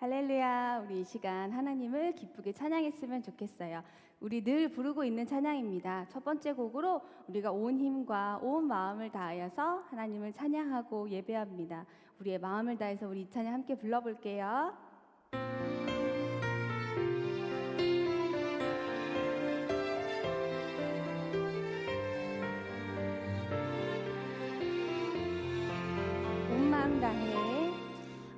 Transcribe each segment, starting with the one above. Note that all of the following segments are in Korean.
할렐루야. 우리 이 시간 하나님을 기쁘게 찬양했으면 좋겠어요. 우리 늘 부르고 있는 찬양입니다. 첫 번째 곡으로 우리가 온 힘과 온 마음을 다하여서 하나님을 찬양하고 예배합니다. 우리의 마음을 다해서 우리 이 찬양 함께 불러볼게요. 온 마음 다해,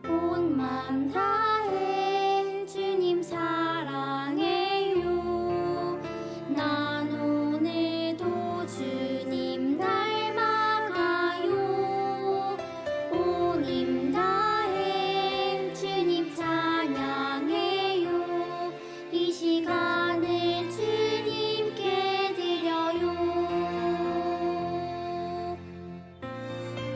온 마음 다해 주님 사랑해요. 난 오늘도 주님 닮아가요. 온 힘 다해 주님 찬양해요. 이 시간을 주님께 드려요.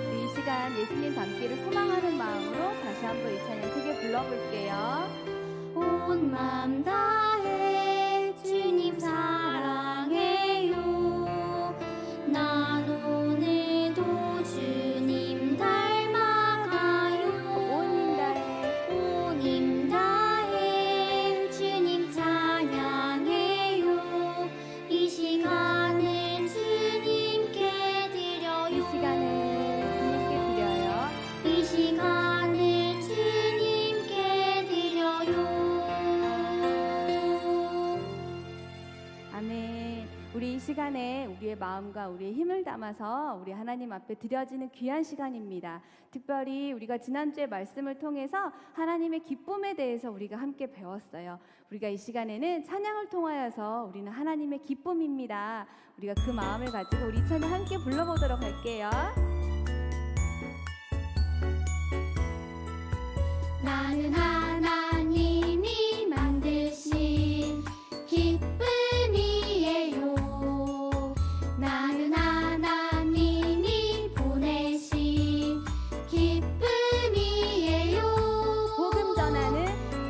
우리 이 시간 예수님 닮기를 소망하는 마음으로 다시 한번 이 찬양 크게 불러볼게요. 온 마음 다해 주님 사랑해요. 난 오늘도 주님 닮아가요. 온 힘 다해 주님 찬양해요. 이 시간을 주님께 드려요. 이 시간을 주님께 드려요. 이 시간을 주님께 드려요. 아멘. 우리 이 시간에 우리의 마음과 우리의 힘을 담아서 우리 하나님 앞에 드려지는 귀한 시간입니다. 특별히 우리가 지난주에 말씀을 통해서 하나님의 기쁨에 대해서 우리가 함께 배웠어요. 우리가 이 시간에는 찬양을 통하여서 우리는 하나님의 기쁨입니다. 우리가 그 마음을 가지고 우리 찬양 함께 불러보도록 할게요. 나는 하나님이 만드신 기쁨이에요. 나는 하나님이 보내신 기쁨이에요.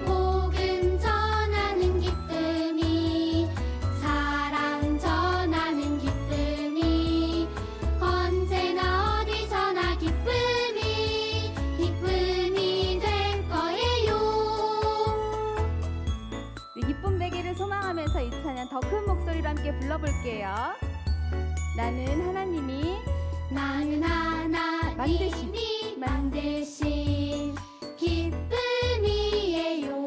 복음 전하는 기쁨이, 사랑 전하는 기쁨이, 언제나 어디서나 기쁨이 될 거예요. 우리 기쁨 되기를 소망하면서 이 찬양 더 큰 목소리로 함께 불러볼게요. 나는 하나님이 만드신 기쁨이에요.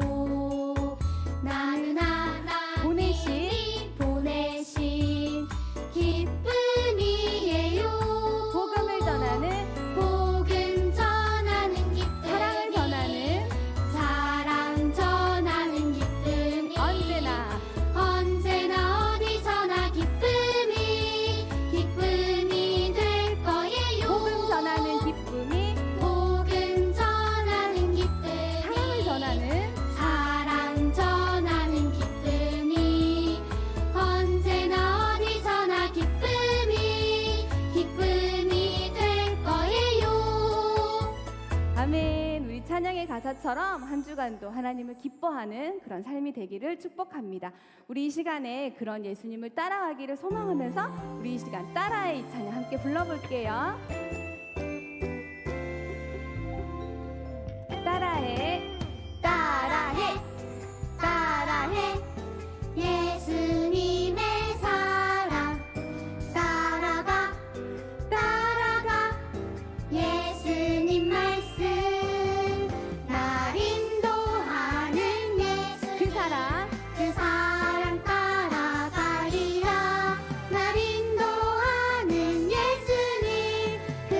나는 하나님이 보내신 기쁨이에요. 복음을 전하는 복음 전하는 기쁨이, 사랑 전하는 사랑 전하는 기쁨이, 언제나 어디서나 기쁨이 될 거예요. 복음 전하는 기쁨이 복음 전하는 기쁨이, 사랑 전하는 사랑 전하는 기쁨이, 언제나 어디서나 기쁨이 될 거예요. 아멘. 우리 찬양의 가사처럼 한 주간도 하나님을 기뻐하는 그런 삶이 되기를 축복합니다. 우리 이 시간에 그런 예수님을 따라가기를 소망하면서 우리 이 시간 따라의 이 찬양 함께 불러볼게요. 따라해 따라해 예수님의 사랑, 따라가 예수님 말씀, 날 인도하는 예수, 그 사랑 따라가리라. 날 인도하는 예수님, 그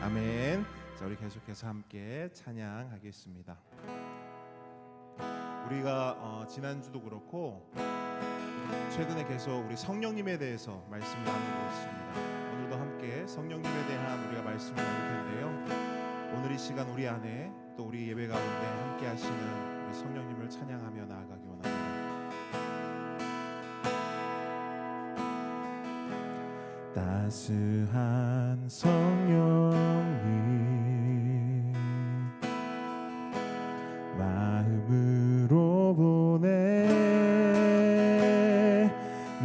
아멘. 자, 우리 계속해서 함께 찬양하겠습니다. 우리가 지난주도 그렇고 최근에 계속 우리 성령님에 대해서 말씀을 나누고 있습니다. 오늘도 함께 성령님에 대한 우리가 말씀을 나눌 텐데요. 오늘 이 시간 우리 안에 또 우리 예배 가운데 함께 하시는 우리 성령님을 찬양하며 나아가기 원합니다. 따스한 성령님 마음으로 보내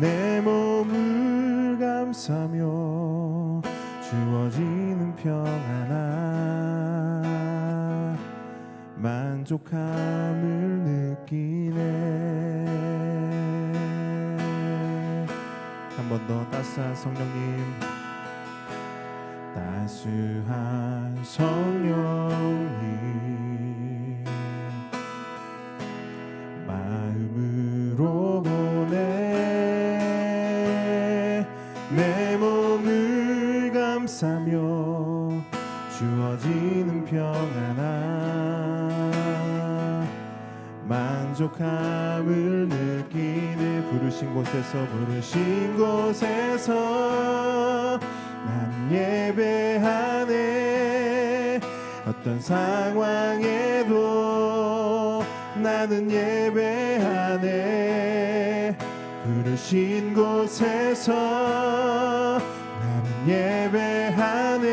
내 몸을 감싸며 주어지는 평안아 만족함을 느끼네. 한 번 더 따스한 성령님 따스한 성령님 마음으로 보내 내 몸을 감싸며 주어지는 평안아 만족함을 느끼네. 부르신 곳에서 난 예배하네. 어떤 상황에도 나는 예배하네. 부르신 곳에서 나는 예배하네.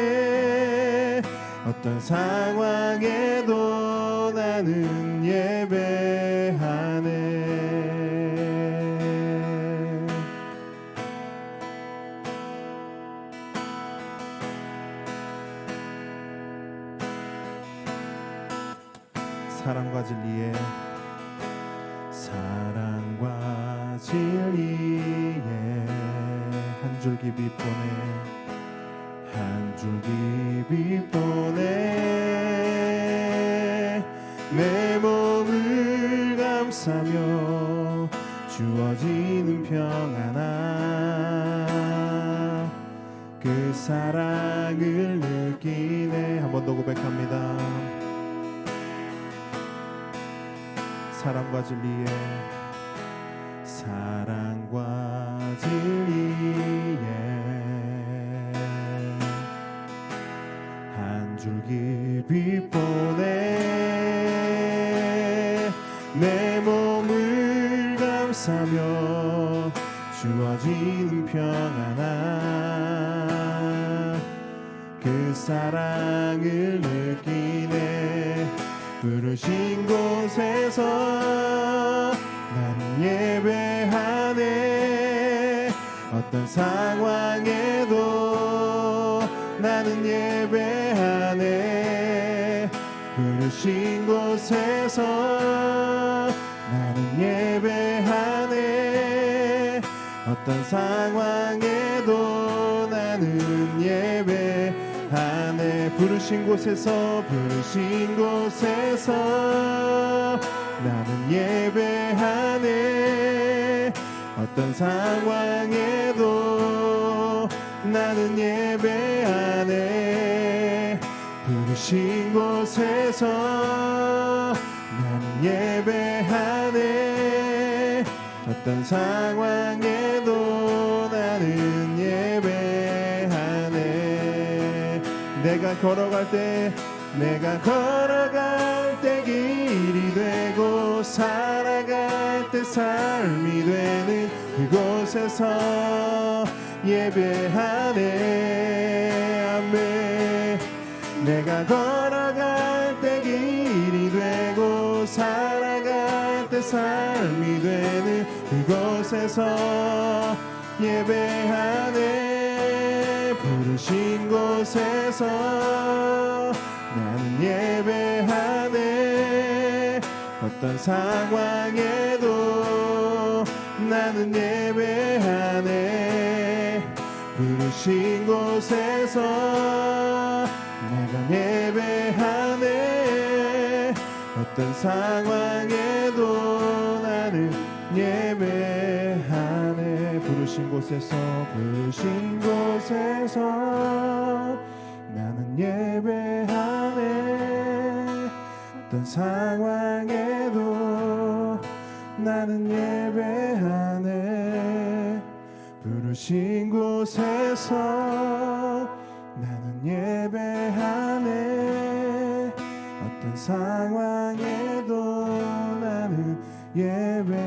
어떤 상황에도 나는 예배하네. 사랑과 진리에 한 줄기 빛보내 한 줄기 빛보내 내 몸을 감싸며 주어지는 평안아 그 사랑을 느끼네. 한 번 더 고백합니다. 사랑과 진리에 한 줄기 빛보내 내 몸을 감싸며 주어지는 평안아 그 사랑을 느끼네. 부르신 곳에서 나는 예배하네. 어떤 상황에도 나는 예배하네. 부르신 곳에서 나는 예배하네. 어떤 상황에도 나는 예배하네. 부르신 곳에서 나는 예배하네. 어떤 상황에도 나는 예배하네. 부르신 곳에서 나는 예배하네. 어떤 상황에도 나는 예배하네. 내가 걸어갈 때 길이 되고 살아갈 때 삶이 되는 그곳에서 예배하네. 아멘. 내가 걸어갈 때 길이 되고 살아갈 때 삶이 되는 그곳에서 예배하네. 부르신 곳에서 나는 예배하네. 어떤 상황에도 나는 예배하네. 부르신 곳에서 내가 예배하네. 어떤 상황에도 나는 예배하네. 부르신 곳에서 나는 예배하네. 어떤 상황에도 나는 예배하네. 부르신 곳에서 나는 예배하네. 어떤 상황에도 나는 예배하네.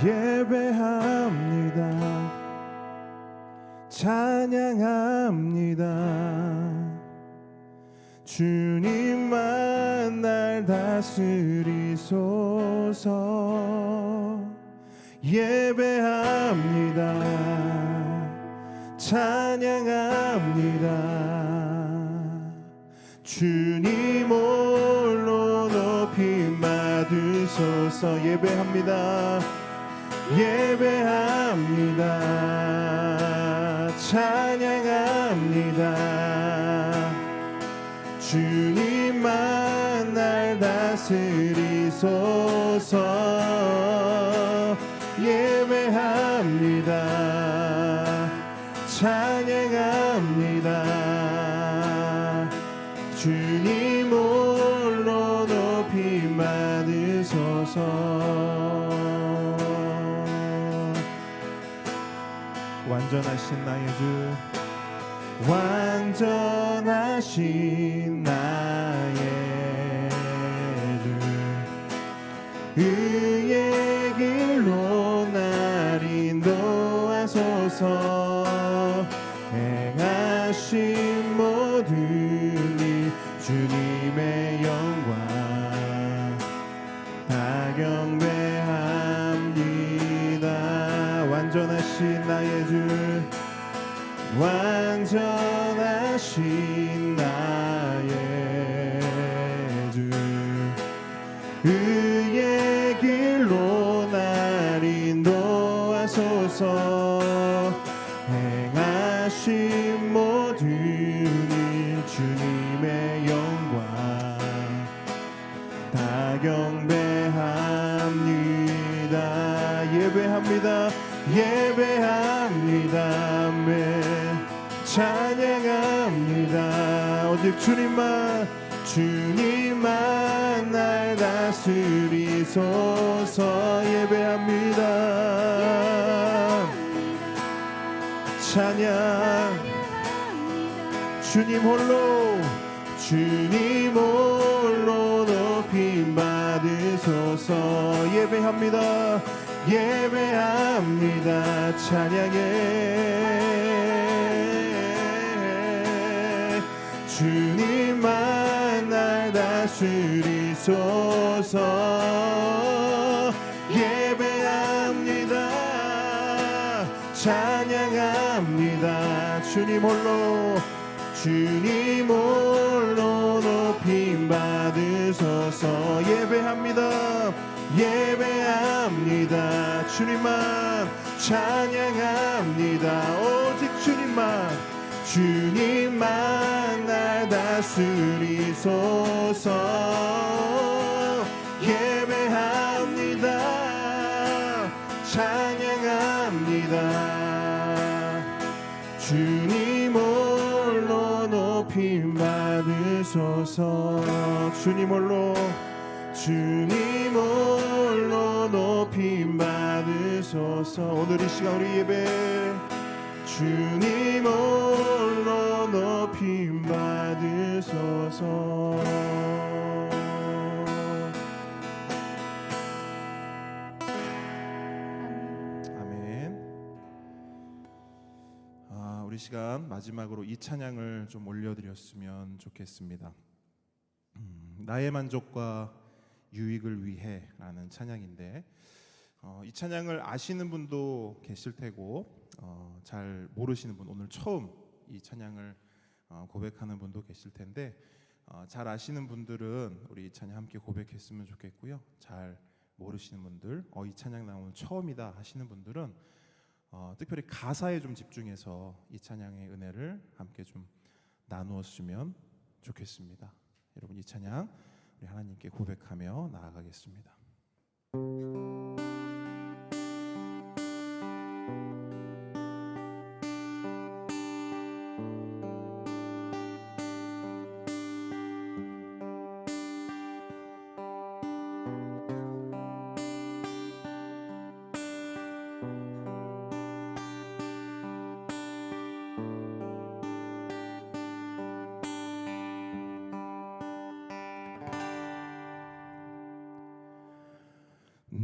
예배합니다. 찬양합니다. 주님만 날 다스리소서. 예배합니다. 찬양합니다. 주님 홀로 높임 받으소서. 예배합니다. 예배합니다. 찬양합니다. 주님만 날 다스리소서. 예배합니다. 찬양합니다. 주님 홀로 높임 받으소서. 완전하신 나의 주, 완전하신 나의 주, 의의 길로 날 인도하소서. 행하신 모든 일 주님의 영광 다 경배합니다. 완전하신 나의 주, 완전하신 나의 주, 의의 길로 날 인도하소서. 행하신 모든 일 주님의 영광 다 경배합니다. 예배합니다. 예배합니다. 아멘. 찬양합니다. 오직 주님만 날 다스리소서. 예배합니다. 찬양. 주님 홀로 높임 받으소서. 예배합니다. 예배합니다. 찬양해. 주님만 날 다스리소서. 예배합니다. 찬양합니다. 주님 홀로 높임 받으소서. 예배합니다. 예배합니다. 주님만 찬양합니다. 오직 주님만 날 다스리소서. 예배합니다. 찬양합니다. 주님 홀로 높임 받으소서. 주님 홀로 높임 받으소서. 오늘 이 시간 우리 예배 주님 홀로 높임 받으소서. 아멘. 우리 시간 마지막으로 이 찬양을 좀 올려드렸으면 좋겠습니다. 나의 만족과 유익을 위해 라는 찬양인데, 이 찬양을 아시는 분도 계실 테고 잘 모르시는 분, 오늘 처음 이 찬양을 고백하는 분도 계실 텐데, 잘 아시는 분들은 우리 이 찬양 함께 고백했으면 좋겠고요. 잘 모르시는 분들, 이 찬양 나 오늘 처음이다 하시는 분들은 특별히 가사에 좀 집중해서 이 찬양의 은혜를 함께 좀 나누었으면 좋겠습니다. 여러분, 이 찬양 우리 하나님께 고백하며 나아가겠습니다.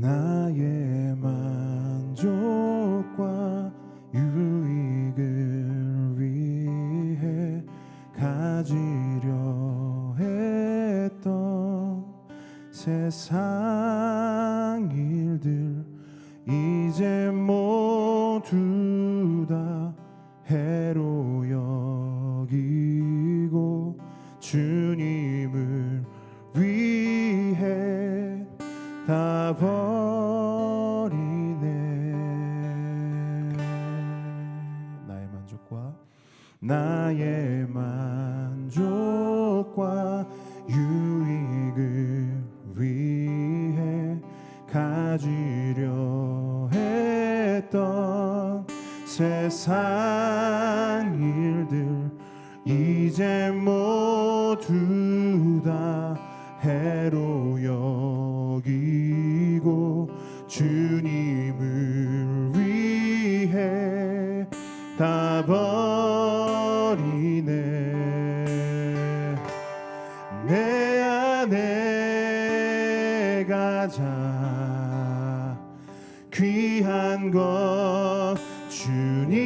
나의 만족과 유익을 위해 가지려 했던 세상 일들 이제 모두 다 해로 여기고 주님을 위해 다 버리네. 나의 만족과 유익을 위해 가지려 했던 세상 일들 이제 모두 다 해로 여기고 주님을 위해 다 버리네. 내 안에 가장 귀한 것 주님을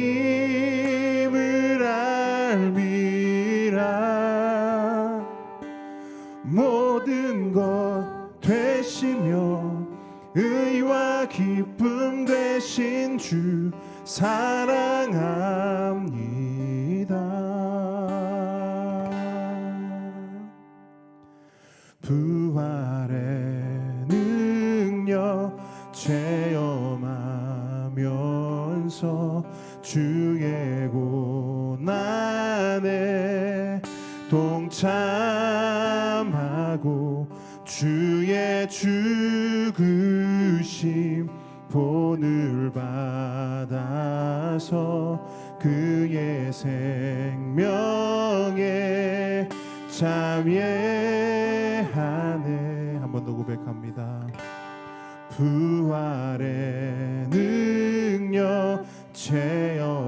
알미라. 모든 것 되시며 의와 기쁨 되신 주 사랑합니다. 부활의 능력 체험하면서 주의 고난에 동참하고 주의 죽으심 본을 받아서 그의 생명에 참여하네. 한 번 더 고백합니다. 부활의 능력 체험하면서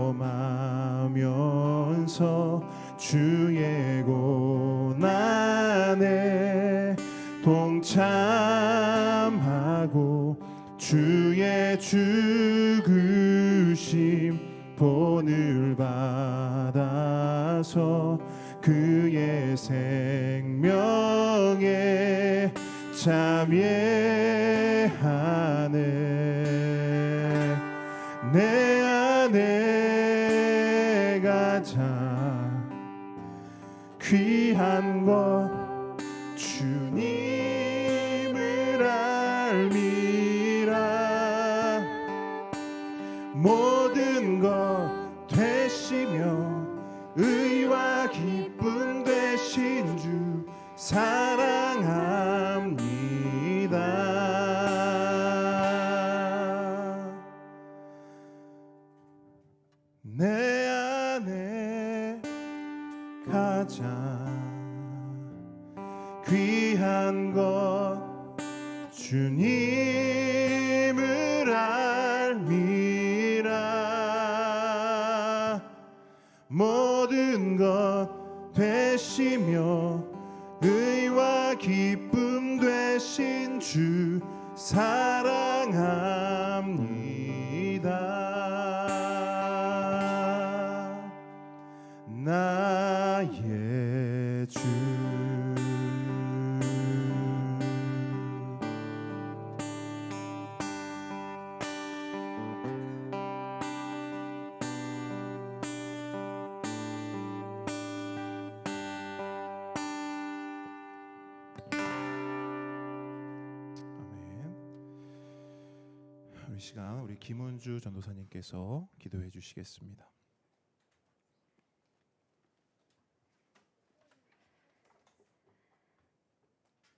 주의 고난에 동참하고 주의 죽으심 본을 받아서 그의 생명에 참여하네. 내 안에 가장 귀한 것 주님을 알미라. 모든 것 되시며 의와 기쁨 되신 주 사랑합니다. 내 안에 가장 귀한 것 주님을 알미라. 모든 것 되시며 의와 기쁨 되신 주 사랑합니다. 나의 주. 이 시간 우리 김은주 전도사님께서 기도해 주시겠습니다.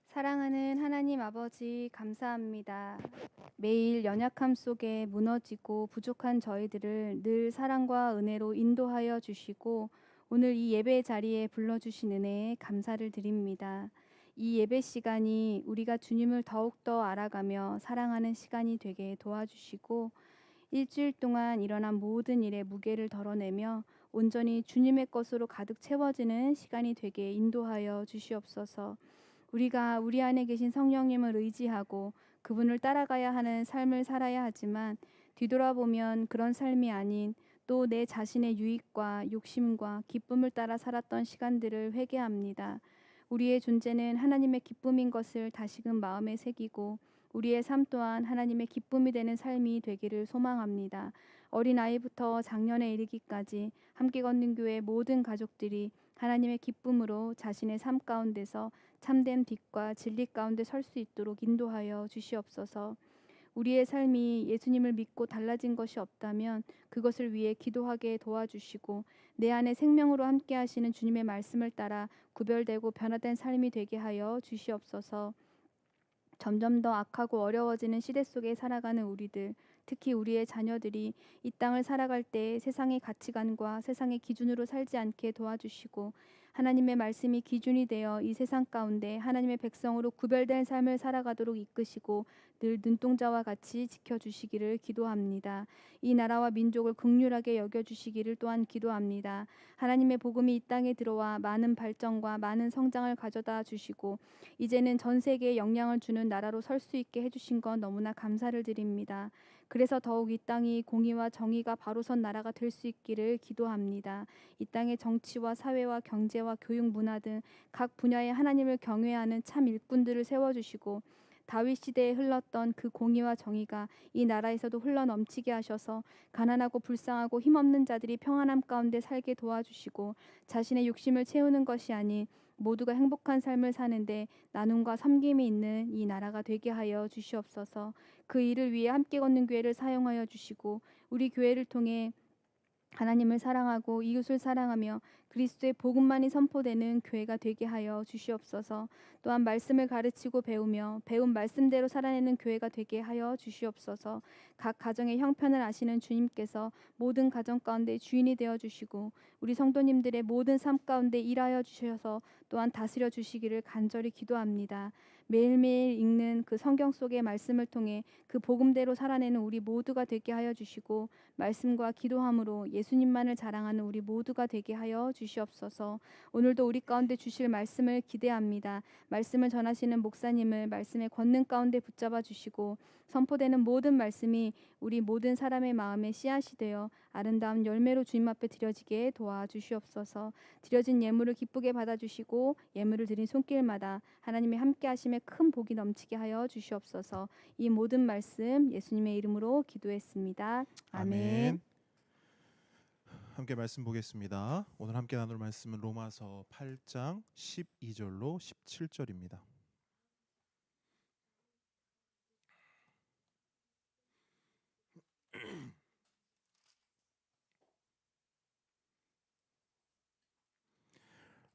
사랑하는 하나님 아버지, 감사합니다. 매일 연약함 속에 무너지고 부족한 저희들을 늘 사랑과 은혜로 인도하여 주시고 오늘 이 예배 자리에 불러주신 은혜에 감사를 드립니다. 이 예배 시간이 우리가 주님을 더욱더 알아가며 사랑하는 시간이 되게 도와주시고 일주일 동안 일어난 모든 일의 무게를 덜어내며 온전히 주님의 것으로 가득 채워지는 시간이 되게 인도하여 주시옵소서. 우리가 우리 안에 계신 성령님을 의지하고 그분을 따라가야 하는 삶을 살아야 하지만 뒤돌아보면 그런 삶이 아닌 또 내 자신의 유익과 욕심과 기쁨을 따라 살았던 시간들을 회개합니다. 우리의 존재는 하나님의 기쁨인 것을 다시금 마음에 새기고 우리의 삶 또한 하나님의 기쁨이 되는 삶이 되기를 소망합니다. 어린아이부터 장년에 이르기까지 함께 걷는 교회 모든 가족들이 하나님의 기쁨으로 자신의 삶 가운데서 참된 빛과 진리 가운데 설 수 있도록 인도하여 주시옵소서. 우리의 삶이 예수님을 믿고 달라진 것이 없다면 그것을 위해 기도하게 도와주시고 내 안에 생명으로 함께 하시는 주님의 말씀을 따라 구별되고 변화된 삶이 되게 하여 주시옵소서. 점점 더 악하고 어려워지는 시대 속에 살아가는 우리들, 특히 우리의 자녀들이 이 땅을 살아갈 때 세상의 가치관과 세상의 기준으로 살지 않게 도와주시고 하나님의 말씀이 기준이 되어 이 세상 가운데 하나님의 백성으로 구별된 삶을 살아가도록 이끄시고 늘 눈동자와 같이 지켜주시기를 기도합니다. 이 나라와 민족을 긍휼하게 여겨주시기를 또한 기도합니다. 하나님의 복음이 이 땅에 들어와 많은 발전과 많은 성장을 가져다 주시고 이제는 전 세계에 영향을 주는 나라로 설 수 있게 해주신 건 너무나 감사를 드립니다. 그래서 더욱 이 땅이 공의와 정의가 바로 선 나라가 될 수 있기를 기도합니다. 이 땅의 정치와 사회와 경제와 교육, 문화 등 각 분야에 하나님을 경외하는 참 일꾼들을 세워주시고 다윗 시대에 흘렀던 그 공의와 정의가 이 나라에서도 흘러넘치게 하셔서 가난하고 불쌍하고 힘없는 자들이 평안함 가운데 살게 도와주시고 자신의 욕심을 채우는 것이 아닌 모두가 행복한 삶을 사는데 나눔과 섬김이 있는 이 나라가 되게 하여 주시옵소서. 그 일을 위해 함께 걷는 교회를 사용하여 주시고 우리 교회를 통해 하나님을 사랑하고 이웃을 사랑하며 그리스도의 복음만이 선포되는 교회가 되게 하여 주시옵소서. 또한 말씀을 가르치고 배우며 배운 말씀대로 살아내는 교회가 되게 하여 주시옵소서. 각 가정의 형편을 아시는 주님께서 모든 가정 가운데 주인이 되어 주시고 우리 성도님들의 모든 삶 가운데 일하여 주셔서 또한 다스려 주시기를 간절히 기도합니다. 매일매일 읽는 그 성경 속의 말씀을 통해 그 복음대로 살아내는 우리 모두가 되게 하여 주시고 말씀과 기도함으로 예수님만을 자랑하는 우리 모두가 되게 하여 주시옵소서. 오늘도 우리 가운데 주실 말씀을 기대합니다. 말씀을 전하시는 목사님을 말씀의 권능 가운데 붙잡아 주시고 선포되는 모든 말씀이 우리 모든 사람의 마음에 씨앗이 되어 아름다운 열매로 주님 앞에 드려지게 도와주시옵소서. 드려진 예물을 기쁘게 받아주시고 예물을 드린 손길마다 하나님의 함께 하심에 큰 복이 넘치게 하여 주시옵소서. 이 모든 말씀 예수님의 이름으로 기도했습니다. 아멘. 함께 말씀 보겠습니다. 오늘 함께 나눌 말씀은 로마서 8장 12절로 17절입니다.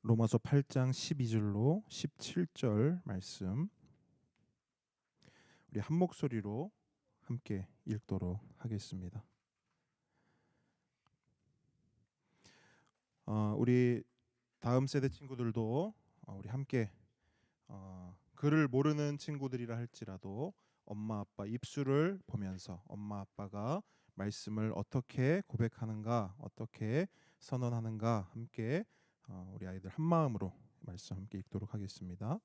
로마서 8장 12절로 17절 말씀 우리 한 목소리로 함께 읽도록 하겠습니다. 우리 다음 세대 친구들도 우리 함께 글을 모르는 친구들이라 할지라도 엄마 아빠 입술을 보면서 엄마 아빠가 말씀을 어떻게 고백하는가 어떻게 선언하는가 함께 우리 아이들 한 마음으로 말씀 함께 읽도록 하겠습니다.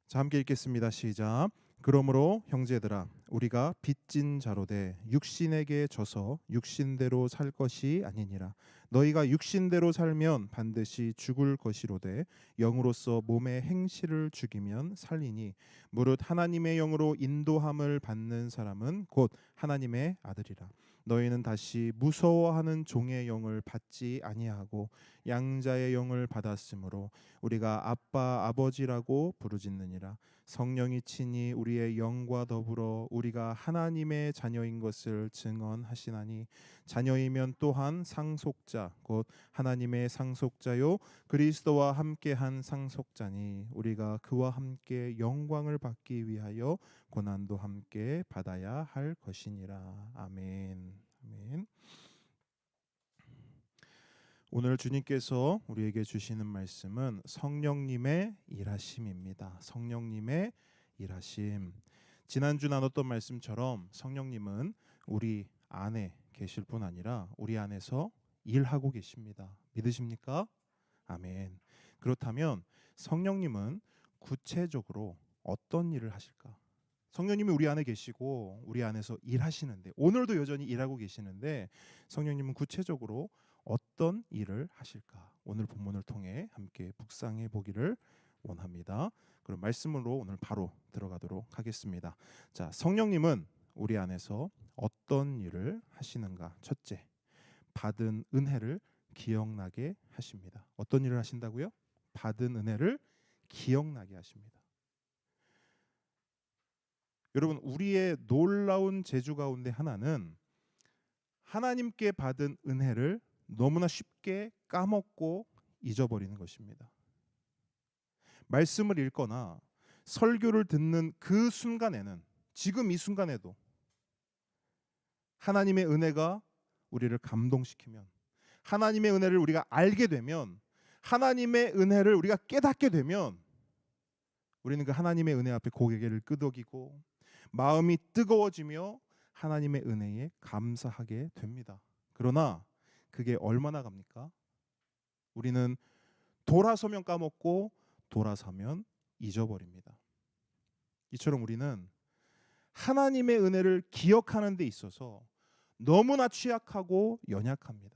자, 함께 읽겠습니다. 시작. 그러므로 형제들아 우리가 빚진 자로 돼 육신에게 져서 육신대로 살 것이 아니니라. 너희가 육신대로 살면 반드시 죽을 것이로되 영으로서 몸의 행실을 죽이면 살리니 무릇 하나님의 영으로 인도함을 받는 사람은 곧 하나님의 아들이라. 너희는 다시 무서워하는 종의 영을 받지 아니하고 양자의 영을 받았으므로 우리가 아빠 아버지라고 부르짖느니라. 성령이 친히 우리의 영과 더불어 우리가 하나님의 자녀인 것을 증언하시나니 자녀이면 또한 상속자 곧 하나님의 상속자요 그리스도와 함께한 상속자니 우리가 그와 함께 영광을 받기 위하여 고난도 함께 받아야 할 것이니라. 아멘. 아멘. 오늘 주님께서 우리에게 주시는 말씀은 성령님의 일하심입니다. 성령님의 일하심. 지난주 나눴던 말씀처럼 성령님은 우리 안에 계실 뿐 아니라 우리 안에서 일하고 계십니다. 믿으십니까? 아멘. 그렇다면 성령님은 구체적으로 어떤 일을 하실까? 성령님이 우리 안에 계시고 우리 안에서 일하시는데, 오늘도 여전히 일하고 계시는데 성령님은 구체적으로 어떤 일을 하실까? 오늘 본문을 통해 함께 묵상해 보기를 원합니다. 그럼 말씀으로 오늘 바로 들어가도록 하겠습니다. 자, 성령님은 우리 안에서 어떤 일을 하시는가? 첫째, 받은 은혜를 기억나게 하십니다. 어떤 일을 하신다고요? 받은 은혜를 기억나게 하십니다. 여러분, 우리의 놀라운 재주 가운데 하나는 하나님께 받은 은혜를 너무나 쉽게 까먹고 잊어버리는 것입니다. 말씀을 읽거나 설교를 듣는 그 순간에는, 지금 이 순간에도 하나님의 은혜가 우리를 감동시키면, 하나님의 은혜를 우리가 알게 되면, 하나님의 은혜를 우리가 깨닫게 되면 우리는 그 하나님의 은혜 앞에 고개를 끄덕이고 마음이 뜨거워지며 하나님의 은혜에 감사하게 됩니다. 그러나 그게 얼마나 갑니까? 우리는 돌아서면 까먹고 돌아서면 잊어버립니다. 이처럼 우리는 하나님의 은혜를 기억하는 데 있어서 너무나 취약하고 연약합니다.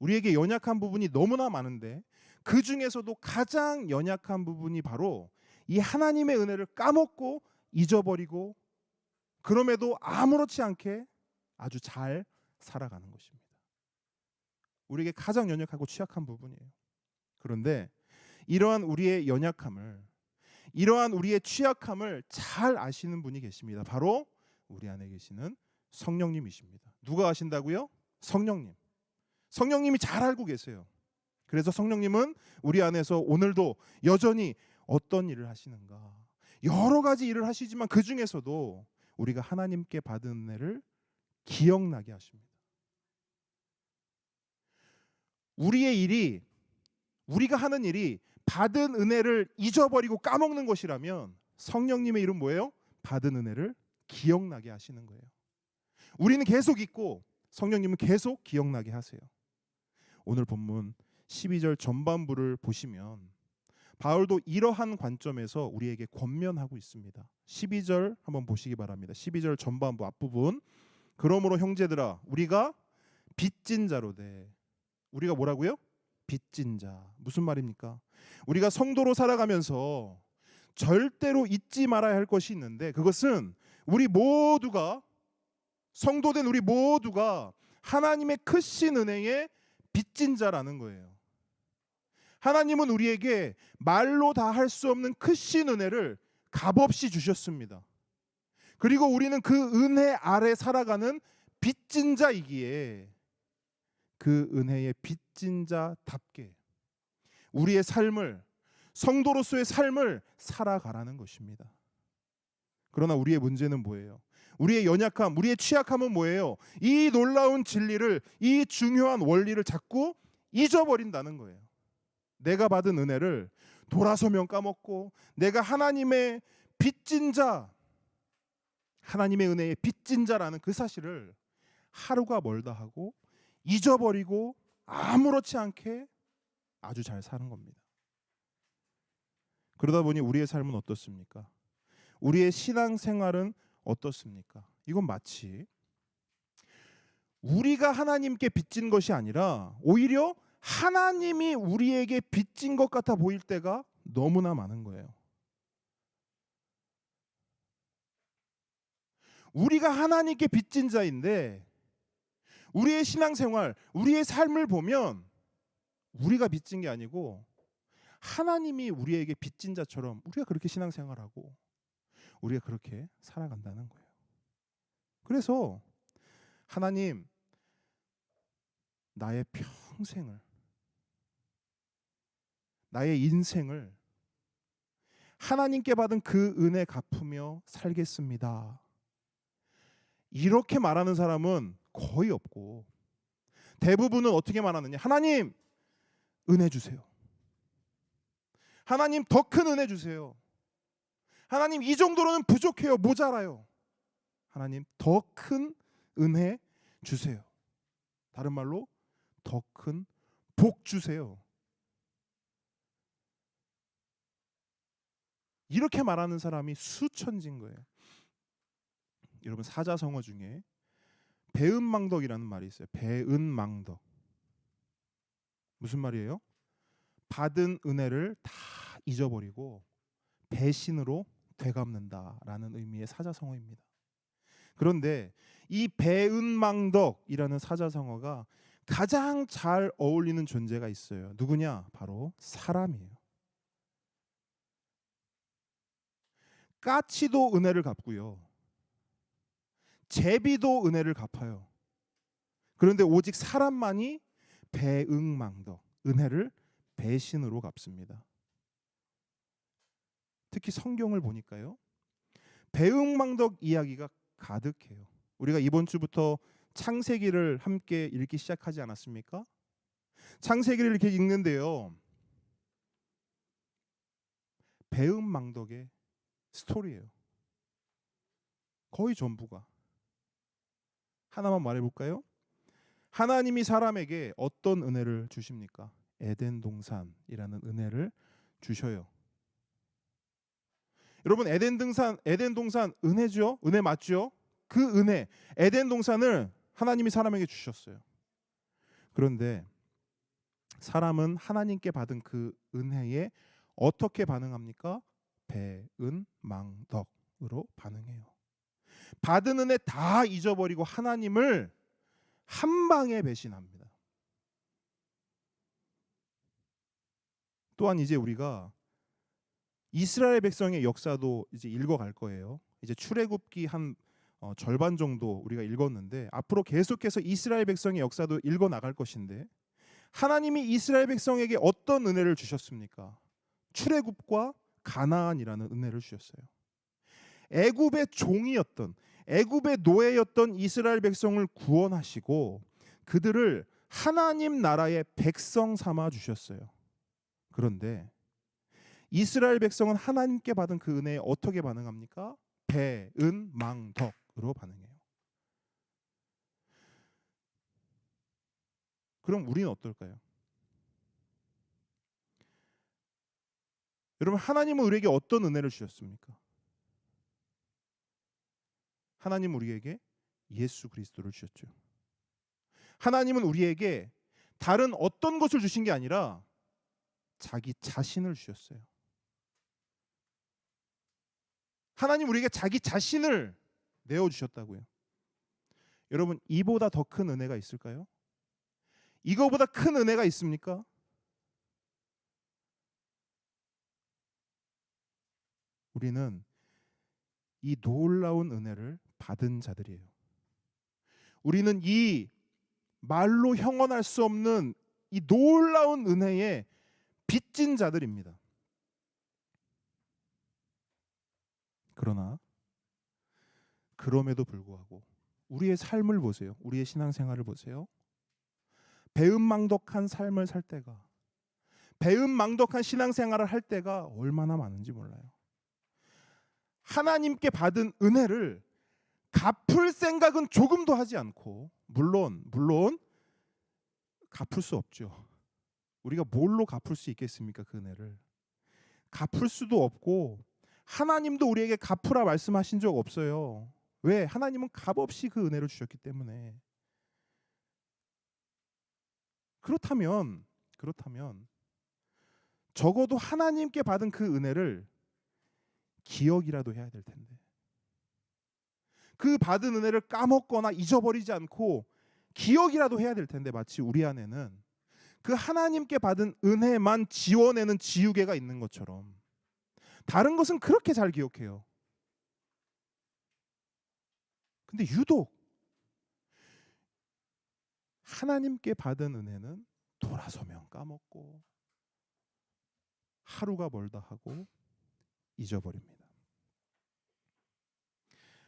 우리에게 연약한 부분이 너무나 많은데 그 중에서도 가장 연약한 부분이 바로 이 하나님의 은혜를 까먹고 잊어버리고 그럼에도 아무렇지 않게 아주 잘 살아가는 것입니다. 우리에게 가장 연약하고 취약한 부분이에요. 그런데 이러한 우리의 연약함을, 이러한 우리의 취약함을 잘 아시는 분이 계십니다. 바로 우리 안에 계시는 성령님이십니다. 누가 아신다고요? 성령님. 성령님이 잘 알고 계세요. 그래서 성령님은 우리 안에서 오늘도 여전히 어떤 일을 하시는가, 여러 가지 일을 하시지만 그 중에서도 우리가 하나님께 받은 은혜를 기억나게 하십니다. 우리의 일이, 우리가 하는 일이 받은 은혜를 잊어버리고 까먹는 것이라면 성령님의 일은 뭐예요? 받은 은혜를 기억나게 하시는 거예요. 우리는 계속 잊고 성령님은 계속 기억나게 하세요. 오늘 본문 12절 전반부를 보시면 바울도 이러한 관점에서 우리에게 권면하고 있습니다. 12절 한번 보시기 바랍니다. 12절 전반부 앞부분. 그러므로 형제들아, 우리가 빚진 자로 돼. 우리가 뭐라고요? 빚진 자. 무슨 말입니까? 우리가 성도로 살아가면서 절대로 잊지 말아야 할 것이 있는데, 그것은 우리 모두가, 성도된 우리 모두가 하나님의 크신 은혜에 빚진 자라는 거예요. 하나님은 우리에게 말로 다 할 수 없는 크신 은혜를 값없이 주셨습니다. 그리고 우리는 그 은혜 아래 살아가는 빚진 자이기에 그 은혜의 빚진 자답게 우리의 삶을, 성도로서의 삶을 살아가라는 것입니다. 그러나 우리의 문제는 뭐예요? 우리의 연약함, 우리의 취약함은 뭐예요? 이 놀라운 진리를, 이 중요한 원리를 자꾸 잊어버린다는 거예요. 내가 받은 은혜를 돌아서면 까먹고, 내가 하나님의 빚진 자, 하나님의 은혜의 빚진 자라는 그 사실을 하루가 멀다 하고 잊어버리고 아무렇지 않게 아주 잘 사는 겁니다. 그러다 보니 우리의 삶은 어떻습니까? 우리의 신앙생활은 어떻습니까? 이건 마치 우리가 하나님께 빚진 것이 아니라 오히려 하나님이 우리에게 빚진 것 같아 보일 때가 너무나 많은 거예요. 우리가 하나님께 빚진 자인데 우리의 신앙생활, 우리의 삶을 보면 우리가 빚진 게 아니고 하나님이 우리에게 빚진 자처럼 우리가 그렇게 신앙생활하고 우리가 그렇게 살아간다는 거예요. 그래서 하나님, 나의 평생을, 나의 인생을 하나님께 받은 그 은혜 갚으며 살겠습니다. 이렇게 말하는 사람은 거의 없고 대부분은 어떻게 말하느냐? 하나님, 은혜 주세요. 하나님, 더 큰 은혜 주세요. 하나님, 이 정도로는 부족해요. 모자라요. 하나님, 더 큰 은혜 주세요. 다른 말로 더 큰 복 주세요. 이렇게 말하는 사람이 수천진 거예요. 여러분 사자성어 중에 배은망덕이라는 말이 있어요. 배은망덕. 무슨 말이에요? 받은 은혜를 다 잊어버리고 배신으로 되갚는다라는 의미의 사자성어입니다. 그런데 이 배은망덕이라는 사자성어가 가장 잘 어울리는 존재가 있어요. 누구냐? 바로 사람이에요. 까치도 은혜를 갚고요. 제비도 은혜를 갚아요. 그런데 오직 사람만이 배은망덕, 은혜를 배신으로 갚습니다. 특히 성경을 보니까요, 배은망덕 이야기가 가득해요. 우리가 이번 주부터 창세기를 함께 읽기 시작하지 않았습니까? 창세기를 이렇게 읽는데요, 배은망덕의 스토리예요. 거의 전부가. 하나만 말해볼까요? 하나님이 사람에게 어떤 은혜를 주십니까? 에덴 동산이라는 은혜를 주셔요. 여러분 에덴 동산 은혜죠? 은혜 맞죠? 그 은혜, 에덴 동산을 하나님이 사람에게 주셨어요. 그런데 사람은 하나님께 받은 그 은혜에 어떻게 반응합니까? 배은망덕으로 반응해요. 받은 은혜 다 잊어버리고 하나님을 한 방에 배신합니다. 또한 이제 우리가 이스라엘 백성의 역사도 이제 읽어갈 거예요. 이제 출애굽기 한 절반 정도 우리가 읽었는데 앞으로 계속해서 이스라엘 백성의 역사도 읽어 나갈 것인데 하나님이 이스라엘 백성에게 어떤 은혜를 주셨습니까? 출애굽과 가나안이라는 은혜를 주셨어요. 애굽의 종이었던, 애굽의 노예였던 이스라엘 백성을 구원하시고 그들을 하나님 나라의 백성 삼아 주셨어요. 그런데 이스라엘 백성은 하나님께 받은 그 은혜에 어떻게 반응합니까? 배은망덕으로 반응해요. 그럼 우리는 어떨까요? 여러분 하나님은 우리에게 어떤 은혜를 주셨습니까? 하나님은 우리에게 예수 그리스도를 주셨죠. 하나님은 우리에게 다른 어떤 것을 주신 게 아니라 자기 자신을 주셨어요. 하나님 우리에게 자기 자신을 내어주셨다고요. 여러분 이보다 더 큰 은혜가 있을까요? 이거보다 큰 은혜가 있습니까? 우리는 이 놀라운 은혜를 받은 자들이에요. 우리는 이 말로 형언할 수 없는 이 놀라운 은혜에 빚진 자들입니다. 그러나 그럼에도 불구하고 우리의 삶을 보세요. 우리의 신앙생활을 보세요. 배은망덕한 삶을 살 때가, 배은망덕한 신앙생활을 할 때가 얼마나 많은지 몰라요. 하나님께 받은 은혜를 갚을 생각은 조금도 하지 않고, 물론 갚을 수 없죠. 우리가 뭘로 갚을 수 있겠습니까? 그 은혜를 갚을 수도 없고 하나님도 우리에게 갚으라 말씀하신 적 없어요. 왜? 하나님은 값없이 그 은혜를 주셨기 때문에. 그렇다면 적어도 하나님께 받은 그 은혜를 기억이라도 해야 될 텐데, 그 받은 은혜를 까먹거나 잊어버리지 않고 기억이라도 해야 될 텐데, 마치 우리 안에는 그 하나님께 받은 은혜만 지워내는 지우개가 있는 것처럼 다른 것은 그렇게 잘 기억해요. 근데 유독 하나님께 받은 은혜는 돌아서면 까먹고 하루가 멀다 하고 잊어버립니다.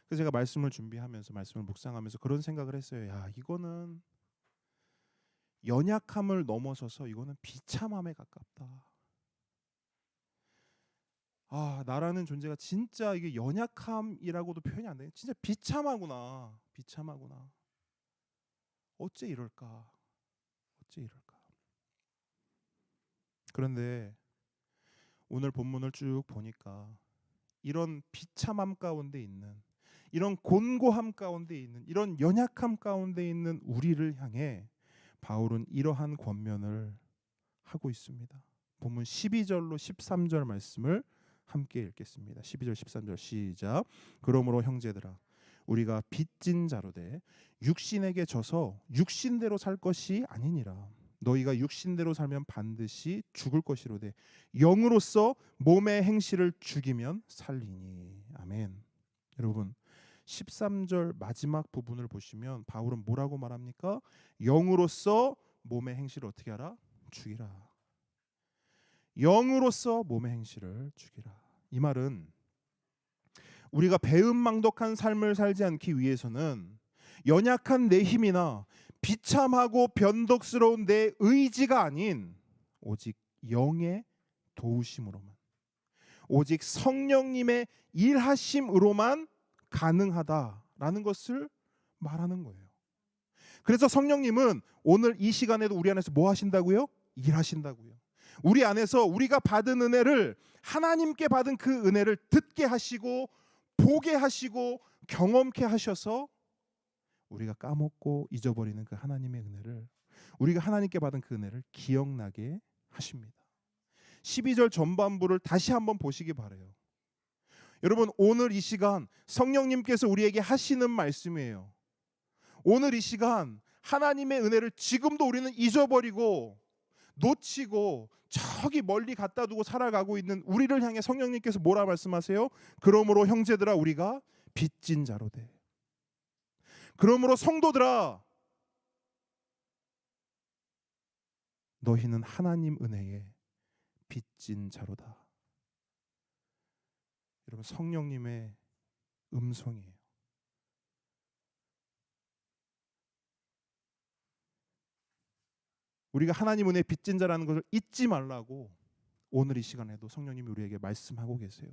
그래서 제가 말씀을 준비하면서, 말씀을 묵상하면서 그런 생각을 했어요. 야, 이거는 연약함을 넘어서서 이거는 비참함에 가깝다. 아, 나라는 존재가 진짜 이게 연약함이라고도 표현이 안 돼. 진짜 비참하구나. 어째 이럴까? 그런데 오늘 본문을 쭉 보니까 이런 비참함 가운데 있는, 이런 곤고함 가운데 있는, 이런 연약함 가운데 있는 우리를 향해 바울은 이러한 권면을 하고 있습니다. 본문 12절로 13절 말씀을 함께 읽겠습니다. 12절 13절 시작. 그러므로 형제들아 우리가 빚진 자로되 육신에게 져서 육신대로 살 것이 아니니라. 너희가 육신대로 살면 반드시 죽을 것이로되 영으로서 몸의 행실을 죽이면 살리니. 아멘. 여러분 13절 마지막 부분을 보시면 바울은 뭐라고 말합니까? 영으로서 몸의 행실을 어떻게 하라? 죽이라. 영으로서 몸의 행실을 죽이라. 이 말은 우리가 배은망덕한 삶을 살지 않기 위해서는 연약한 내 힘이나 비참하고 변덕스러운 내 의지가 아닌 오직 영의 도우심으로만, 오직 성령님의 일하심으로만 가능하다라는 것을 말하는 거예요. 그래서 성령님은 오늘 이 시간에도 우리 안에서 뭐 하신다고요? 일하신다고요. 우리 안에서 우리가 받은 은혜를, 하나님께 받은 그 은혜를 듣게 하시고 보게 하시고 경험케 하셔서 우리가 까먹고 잊어버리는 그 하나님의 은혜를, 우리가 하나님께 받은 그 은혜를 기억나게 하십니다. 12절 전반부를 다시 한번 보시기 바라요. 여러분 오늘 이 시간 성령님께서 우리에게 하시는 말씀이에요. 오늘 이 시간 하나님의 은혜를 지금도 우리는 잊어버리고 놓치고 저기 멀리 갖다 두고 살아가고 있는 우리를 향해 성령님께서 뭐라 말씀하세요? 그러므로 형제들아 우리가 빚진 자로되. 그러므로 성도들아 너희는 하나님 은혜에 빚진 자로다. 여러분 성령님의 음성이에요. 우리가 하나님 은혜에 빚진 자라는 것을 잊지 말라고 오늘 이 시간에도 성령님이 우리에게 말씀하고 계세요.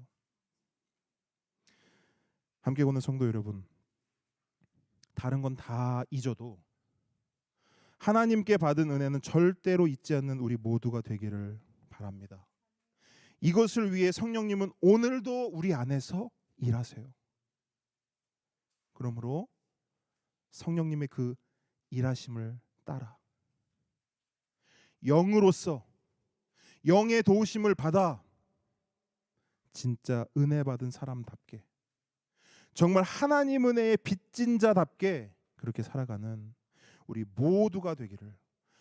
함께 오는 성도 여러분, 다른 건 다 잊어도 하나님께 받은 은혜는 절대로 잊지 않는 우리 모두가 되기를 바랍니다. 이것을 위해 성령님은 오늘도 우리 안에서 일하세요. 그러므로 성령님의 그 일하심을 따라 영으로서 영의 도우심을 받아 진짜 은혜 받은 사람답게, 정말 하나님 은혜의 빚진 자답게 그렇게 살아가는 우리 모두가 되기를,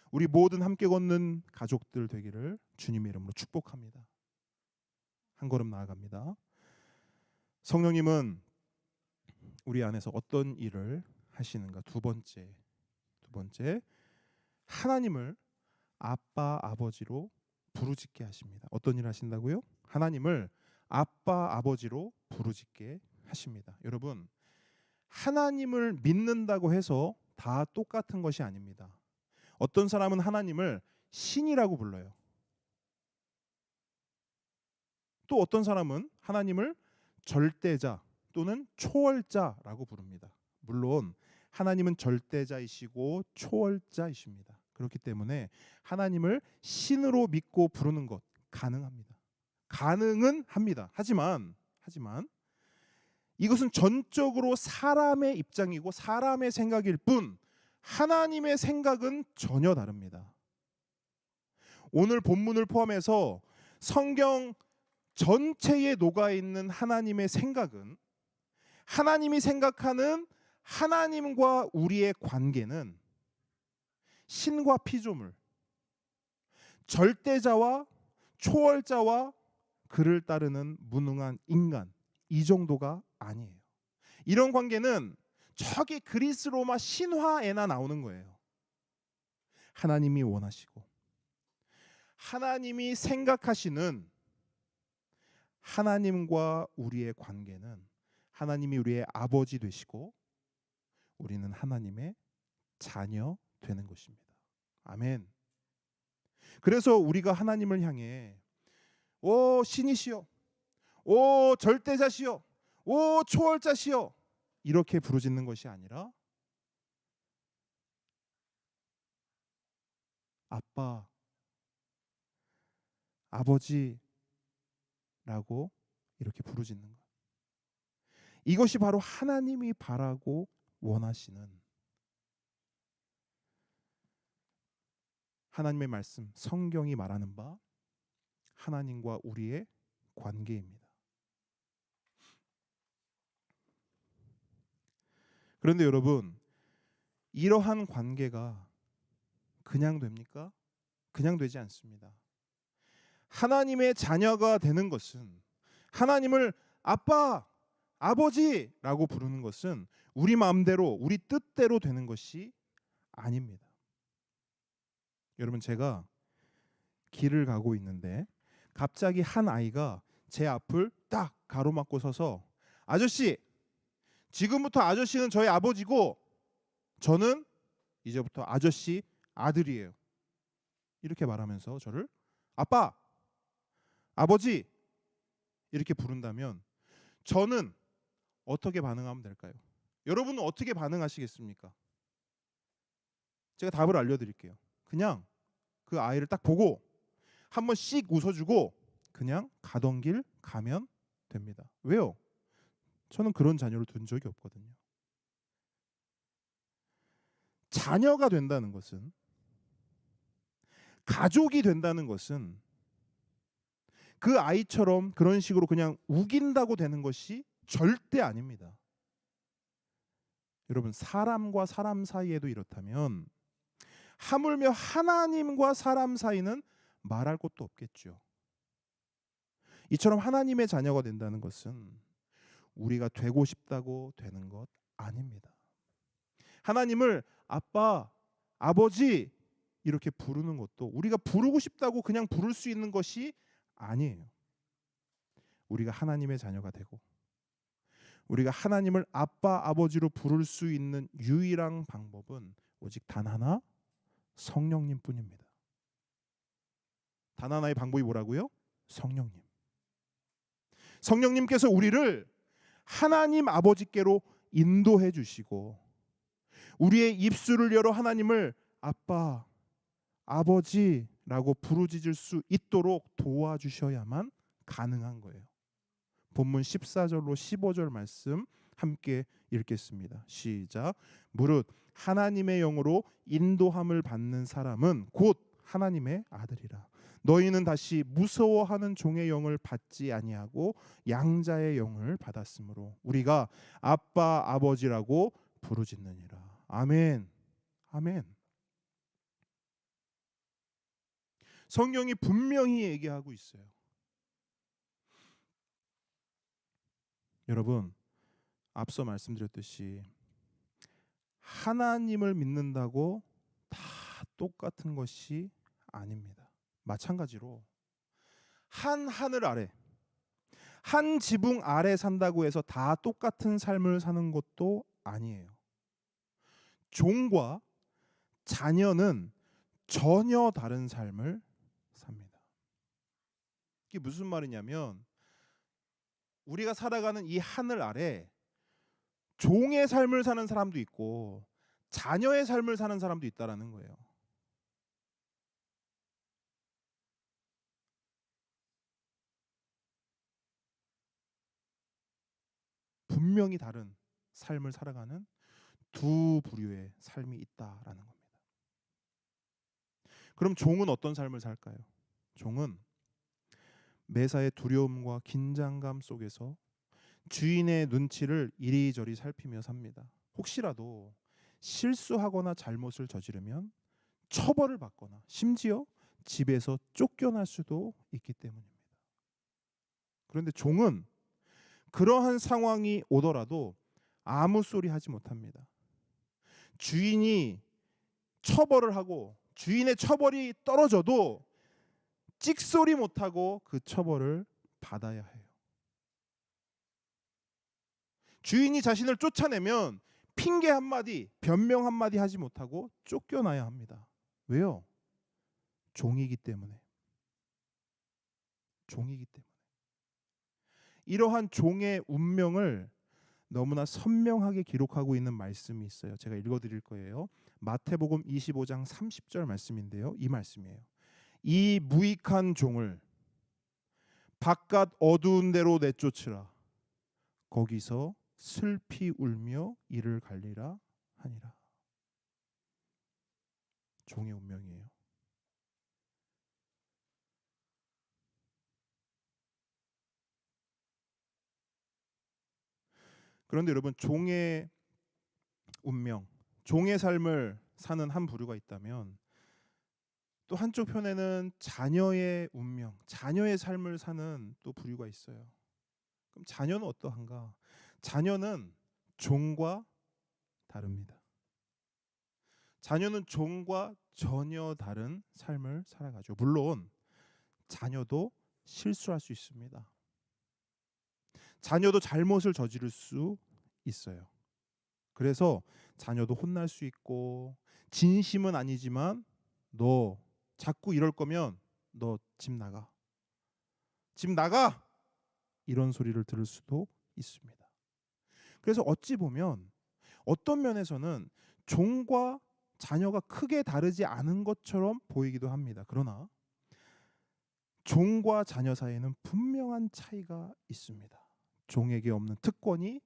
우리 모든 함께 걷는 가족들 되기를 주님의 이름으로 축복합니다. 한 걸음 나아갑니다. 성령님은 우리 안에서 어떤 일을 하시는가? 두 번째 하나님을 아빠 아버지로 부르짖게 하십니다. 어떤 일을 하신다고요? 하나님을 아빠 아버지로 부르짖게 하십니다. 여러분 하나님을 믿는다고 해서 다 똑같은 것이 아닙니다. 어떤 사람은 하나님을 신이라고 불러요. 또 어떤 사람은 하나님을 절대자 또는 초월자라고 부릅니다. 물론 하나님은 절대자이시고 초월자이십니다. 그렇기 때문에 하나님을 신으로 믿고 부르는 것 가능합니다. 가능은 합니다. 하지만 이것은 전적으로 사람의 입장이고 사람의 생각일 뿐 하나님의 생각은 전혀 다릅니다. 오늘 본문을 포함해서 성경 전체에 녹아있는 하나님의 생각은, 하나님이 생각하는 하나님과 우리의 관계는 신과 피조물, 절대자와 초월자와 그를 따르는 무능한 인간, 이 정도가 아니에요. 이런 관계는 저기 그리스 로마 신화에나 나오는 거예요. 하나님이 원하시고 하나님이 생각하시는 하나님과 우리의 관계는 하나님이 우리의 아버지 되시고 우리는 하나님의 자녀 되는 것입니다. 아멘. 그래서 우리가 하나님을 향해 오 신이시여, 오 절대자시여, 오 초월자시여 이렇게 부르짖는 것이 아니라 아빠, 아버지라고 이렇게 부르짖는 것. 이것이 바로 하나님이 바라고 원하시는 하나님의 말씀, 성경이 말하는 바 하나님과 우리의 관계입니다. 그런데 여러분, 이러한 관계가 그냥 됩니까? 그냥 되지 않습니다. 하나님의 자녀가 되는 것은, 하나님을 아빠, 아버지라고 부르는 것은 우리 마음대로, 우리 뜻대로 되는 것이 아닙니다. 여러분, 제가 길을 가고 있는데 갑자기 한 아이가 제 앞을 딱 가로막고 서서, 아저씨, 지금부터 아저씨는 저희 아버지고 저는 이제부터 아저씨 아들이에요. 이렇게 말하면서 저를 아빠, 아버지 이렇게 부른다면 저는 어떻게 반응하면 될까요? 여러분은 어떻게 반응하시겠습니까? 제가 답을 알려드릴게요. 그냥 그 아이를 딱 보고 한번 씩 웃어주고 그냥 가던 길 가면 됩니다. 왜요? 저는 그런 자녀를 둔 적이 없거든요. 자녀가 된다는 것은, 가족이 된다는 것은 그 아이처럼 그런 식으로 그냥 우긴다고 되는 것이 절대 아닙니다. 여러분, 사람과 사람 사이에도 이렇다면 하물며 하나님과 사람 사이는 말할 것도 없겠죠. 이처럼 하나님의 자녀가 된다는 것은 우리가 되고 싶다고 되는 것 아닙니다. 하나님을 아빠, 아버지 이렇게 부르는 것도 우리가 부르고 싶다고 그냥 부를 수 있는 것이 아니에요. 우리가 하나님의 자녀가 되고 우리가 하나님을 아빠, 아버지로 부를 수 있는 유일한 방법은 오직 단 하나, 성령님 뿐입니다. 단 하나의 방법이 뭐라고요? 성령님. 성령님께서 우리를 하나님 아버지께로 인도해 주시고 우리의 입술을 열어 하나님을 아빠, 아버지라고 부르짖을 수 있도록 도와주셔야만 가능한 거예요. 본문 14절로 15절 말씀 함께 읽겠습니다. 시작. 무릇 하나님의 영으로 인도함을 받는 사람은 곧 하나님의 아들이라. 너희는 다시 무서워하는 종의 영을 받지 아니하고 양자의 영을 받았으므로 우리가 아빠, 아버지라고 부르짖느니라. 아멘. 아멘. 성경이 분명히 얘기하고 있어요. 여러분, 앞서 말씀드렸듯이 하나님을 믿는다고 다 똑같은 것이 아닙니다. 마찬가지로 한 하늘 아래, 한 지붕 아래 산다고 해서 다 똑같은 삶을 사는 것도 아니에요. 종과 자녀는 전혀 다른 삶을 삽니다. 이게 무슨 말이냐면 우리가 살아가는 이 하늘 아래 종의 삶을 사는 사람도 있고 자녀의 삶을 사는 사람도 있다라는 거예요. 분명히 다른 삶을 살아가는 두 부류의 삶이 있다라는 겁니다. 그럼 종은 어떤 삶을 살까요? 종은 매사의 두려움과 긴장감 속에서 주인의 눈치를 이리저리 살피며 삽니다. 혹시라도 실수하거나 잘못을 저지르면 처벌을 받거나 심지어 집에서 쫓겨날 수도 있기 때문입니다. 그런데 종은 그러한 상황이 오더라도 아무 소리 하지 못합니다. 주인이 처벌을 하고 주인의 처벌이 떨어져도 찍소리 못하고 그 처벌을 받아야 해요. 주인이 자신을 쫓아내면 핑계 한마디, 변명 한마디 하지 못하고 쫓겨나야 합니다. 왜요? 종이기 때문에. 종이기 때문에. 이러한 종의 운명을 너무나 선명하게 기록하고 있는 말씀이 있어요. 제가 읽어드릴 거예요. 마태복음 25장 30절 말씀인데요. 이 말씀이에요. 이 무익한 종을 바깥 어두운 데로 내쫓으라. 거기서 슬피 울며 이를 갈리라 하니라. 종의 운명이에요. 그런데 여러분, 종의 운명, 종의 삶을 사는 한 부류가 있다면 또 한쪽 편에는 자녀의 운명, 자녀의 삶을 사는 또 부류가 있어요. 그럼 자녀는 어떠한가? 자녀는 종과 다릅니다. 자녀는 종과 전혀 다른 삶을 살아가죠. 물론 자녀도 실수할 수 있습니다. 자녀도 잘못을 저지를 수 있어요. 그래서 자녀도 혼날 수 있고, 진심은 아니지만 너 자꾸 이럴 거면 너 집 나가. 집 나가! 이런 소리를 들을 수도 있습니다. 그래서 어찌 보면 어떤 면에서는 종과 자녀가 크게 다르지 않은 것처럼 보이기도 합니다. 그러나 종과 자녀 사이에는 분명한 차이가 있습니다. 종에게 없는 특권이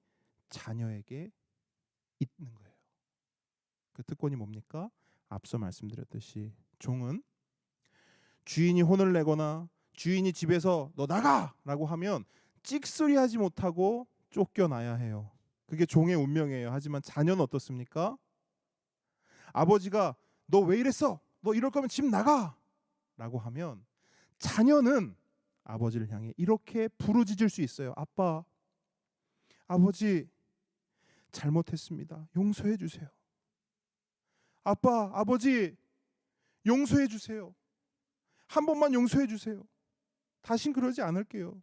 자녀에게 있는 거예요. 그 특권이 뭡니까? 앞서 말씀드렸듯이 종은 주인이 혼을 내거나 주인이 집에서 너 나가라고 하면 찍소리하지 못하고 쫓겨나야 해요. 그게 종의 운명이에요. 하지만 자녀는 어떻습니까? 아버지가 너 왜 이랬어? 너 이럴 거면 집 나가라고 하면 자녀는 아버지를 향해 이렇게 부르짖을 수 있어요. 아빠, 아버지 잘못했습니다. 용서해 주세요. 아빠, 아버지 용서해 주세요. 한 번만 용서해 주세요. 다신 그러지 않을게요.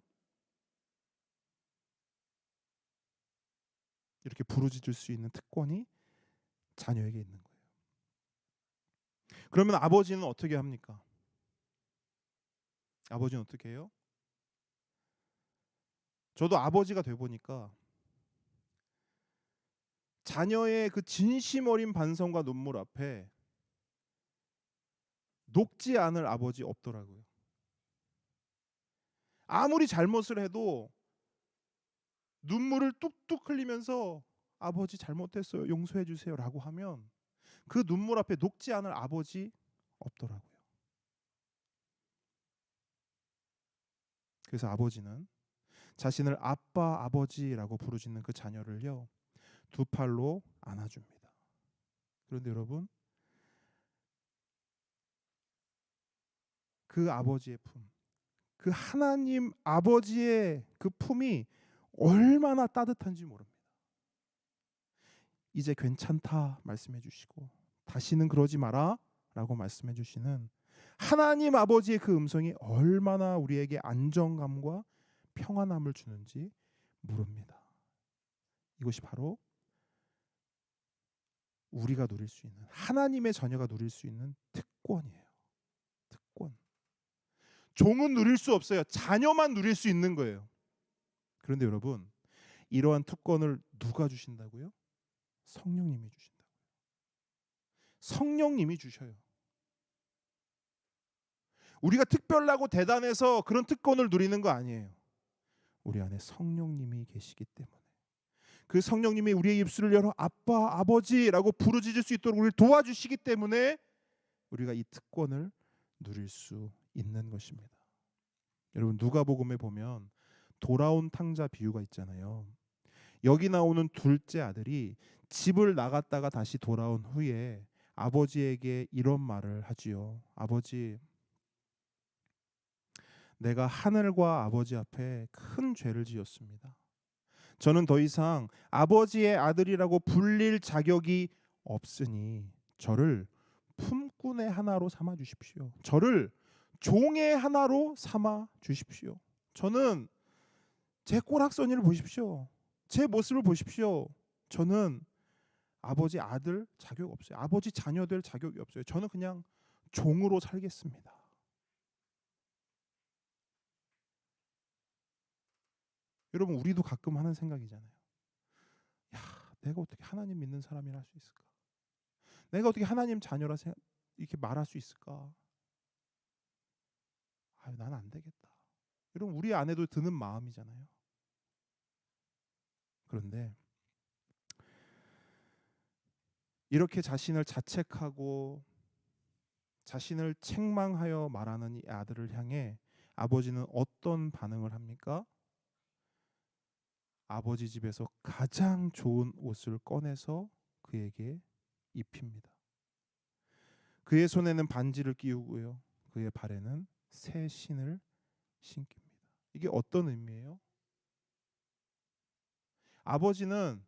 이렇게 부르짖을 수 있는 특권이 자녀에게 있는 거예요. 그러면 아버지는 어떻게 합니까? 아버지는 어떻게 해요? 저도 아버지가 돼 보니까 자녀의 그 진심 어린 반성과 눈물 앞에 녹지 않을 아버지 없더라고요. 아무리 잘못을 해도 눈물을 뚝뚝 흘리면서 아버지 잘못했어요. 용서해 주세요라고 하면 그 눈물 앞에 녹지 않을 아버지 없더라고요. 그래서 아버지는 자신을 아빠, 아버지라고 부르짖는 그 자녀를요, 두 팔로 안아줍니다. 그런데 여러분, 그 아버지의 품, 그 하나님 아버지의 그 품이 얼마나 따뜻한지 모릅니다. 이제 괜찮다 말씀해 주시고 다시는 그러지 마라 라고 말씀해 주시는 하나님 아버지의 그 음성이 얼마나 우리에게 안정감과 평안함을 주는지 모릅니다. 이것이 바로 우리가 누릴 수 있는, 하나님의 자녀가 누릴 수 있는 특권이에요. 특권. 종은 누릴 수 없어요. 자녀만 누릴 수 있는 거예요. 그런데 여러분, 이러한 특권을 누가 주신다고요? 성령님이 주신다고요. 성령님이 주셔요. 우리가 특별하고 대단해서 그런 특권을 누리는 거 아니에요. 우리 안에 성령님이 계시기 때문에, 그 성령님이 우리의 입술을 열어 아빠, 아버지라고 부르짖을 수 있도록 우리를 도와주시기 때문에 우리가 이 특권을 누릴 수 있는 것입니다. 여러분, 누가복음에 보면 돌아온 탕자 비유가 있잖아요. 여기 나오는 둘째 아들이 집을 나갔다가 다시 돌아온 후에 아버지에게 이런 말을 하지요. 아버지, 내가 하늘과 아버지 앞에 큰 죄를 지었습니다. 저는 더 이상 아버지의 아들이라고 불릴 자격이 없으니 저를 품꾼의 하나로 삼아 주십시오. 저를 종의 하나로 삼아 주십시오. 저는 제 꼬락서니를 보십시오. 제 모습을 보십시오. 저는 아버지 아들 자격 없어요. 아버지 자녀 될 자격이 없어요. 저는 그냥 종으로 살겠습니다. 여러분, 우리도 가끔 하는 생각이잖아요. 야, 내가 어떻게 하나님 믿는 사람이라 할 수 있을까? 내가 어떻게 하나님 자녀라 이렇게 말할 수 있을까? 난 안 되겠다. 여러분 우리 안에도 드는 마음이잖아요. 그런데 이렇게 자신을 자책하고 자신을 책망하여 말하는 이 아들을 향해 아버지는 어떤 반응을 합니까? 아버지 집에서 가장 좋은 옷을 꺼내서 그에게 입힙니다. 그의 손에는 반지를 끼우고요. 그의 발에는 새 신을 신깁니다. 이게 어떤 의미예요? 아버지는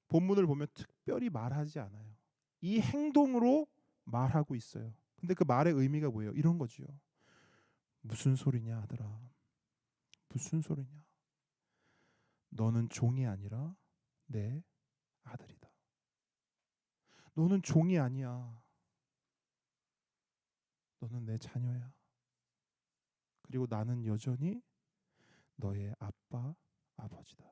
본문을 보면 특별히 말하지 않아요. 이 행동으로 말하고 있어요. 근데 그 말의 의미가 뭐예요? 이런 거지요. 무슨 소리냐 아들아. 무슨 소리냐. 너는 종이 아니라 내 아들이다. 너는 종이 아니야. 너는 내 자녀야. 그리고 나는 여전히 너의 아빠, 아버지다.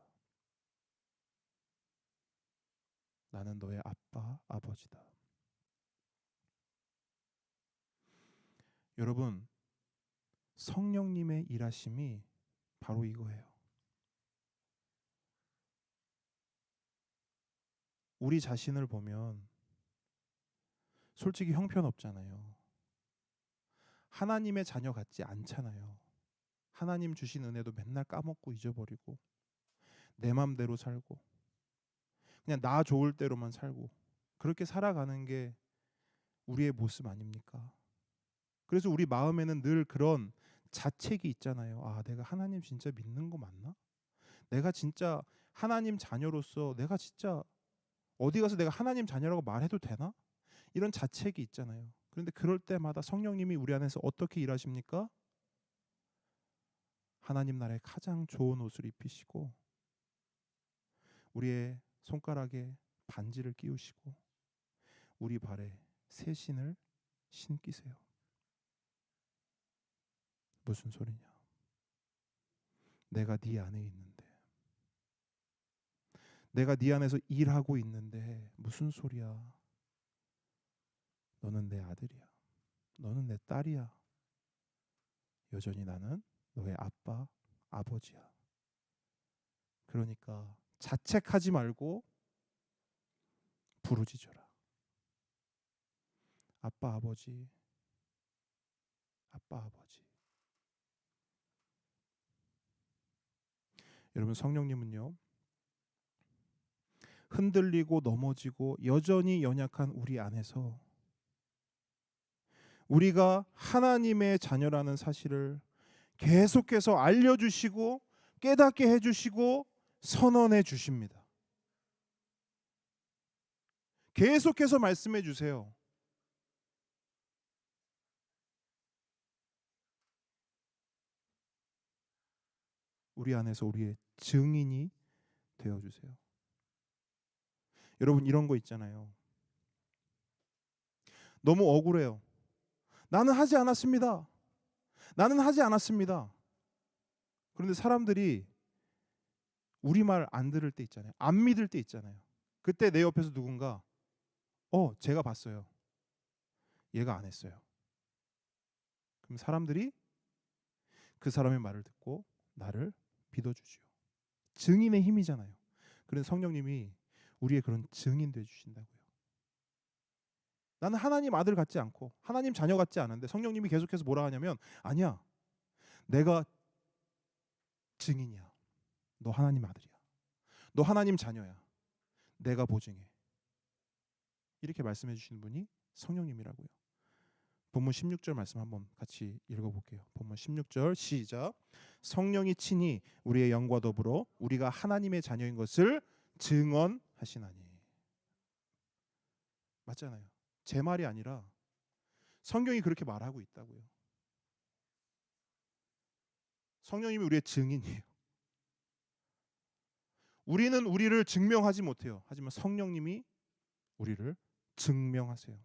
나는 너의 아빠, 아버지다. 여러분, 성령님의 일하심이 바로 이거예요. 우리 자신을 보면 솔직히 형편없잖아요. 하나님의 자녀 같지 않잖아요. 하나님 주신 은혜도 맨날 까먹고 잊어버리고 내 맘대로 살고 그냥 나 좋을 대로만 살고 그렇게 살아가는 게 우리의 모습 아닙니까? 그래서 우리 마음에는 늘 그런 자책이 있잖아요. 아, 내가 하나님 진짜 믿는 거 맞나? 내가 진짜 하나님 자녀로서 내가 진짜 어디 가서 내가 하나님 자녀라고 말해도 되나? 이런 자책이 있잖아요. 그런데 그럴 때마다 성령님이 우리 안에서 어떻게 일하십니까? 하나님 나라의 가장 좋은 옷을 입히시고 우리의 손가락에 반지를 끼우시고 우리 발에 새 신을 신기세요. 무슨 소리냐? 내가 네 안에 있는데, 내가 네 안에서 일하고 있는데 무슨 소리야? 너는 내 아들이야. 너는 내 딸이야. 여전히 나는 너의 아빠, 아버지야. 그러니까 자책하지 말고 부르짖어라. 아빠, 아버지. 아빠, 아버지. 여러분, 성령님은요, 흔들리고 넘어지고 여전히 연약한 우리 안에서 우리가 하나님의 자녀라는 사실을 계속해서 알려주시고 깨닫게 해주시고 선언해 주십니다. 계속해서 말씀해 주세요. 우리 안에서 우리의 증인이 되어주세요. 여러분 이런 거 있잖아요. 너무 억울해요. 나는 하지 않았습니다. 나는 하지 않았습니다. 그런데 사람들이 우리 말 안 들을 때 있잖아요. 안 믿을 때 있잖아요. 그때 내 옆에서 누군가 제가 봤어요. 얘가 안 했어요. 그럼 사람들이 그 사람의 말을 듣고 나를 믿어주지요. 증인의 힘이잖아요. 그래서 성령님이 우리의 그런 증인 되어 주신다고요. 나는 하나님 아들 같지 않고 하나님 자녀 같지 않은데 성령님이 계속해서 뭐라 하냐면 아니야. 내가 증인이야. 너 하나님 아들이야. 너 하나님 자녀야. 내가 보증해. 이렇게 말씀해 주시는 분이 성령님이라고요. 본문 16절 말씀 한번 같이 읽어볼게요. 본문 16절 시작. 성령이 친히 우리의 영과 더불어 우리가 하나님의 자녀인 것을 증언하시나니. 맞잖아요. 제 말이 아니라 성경이 그렇게 말하고 있다고요. 성령님이 우리의 증인이에요. 우리는 우리를 증명하지 못해요. 하지만 성령님이 우리를 증명하세요.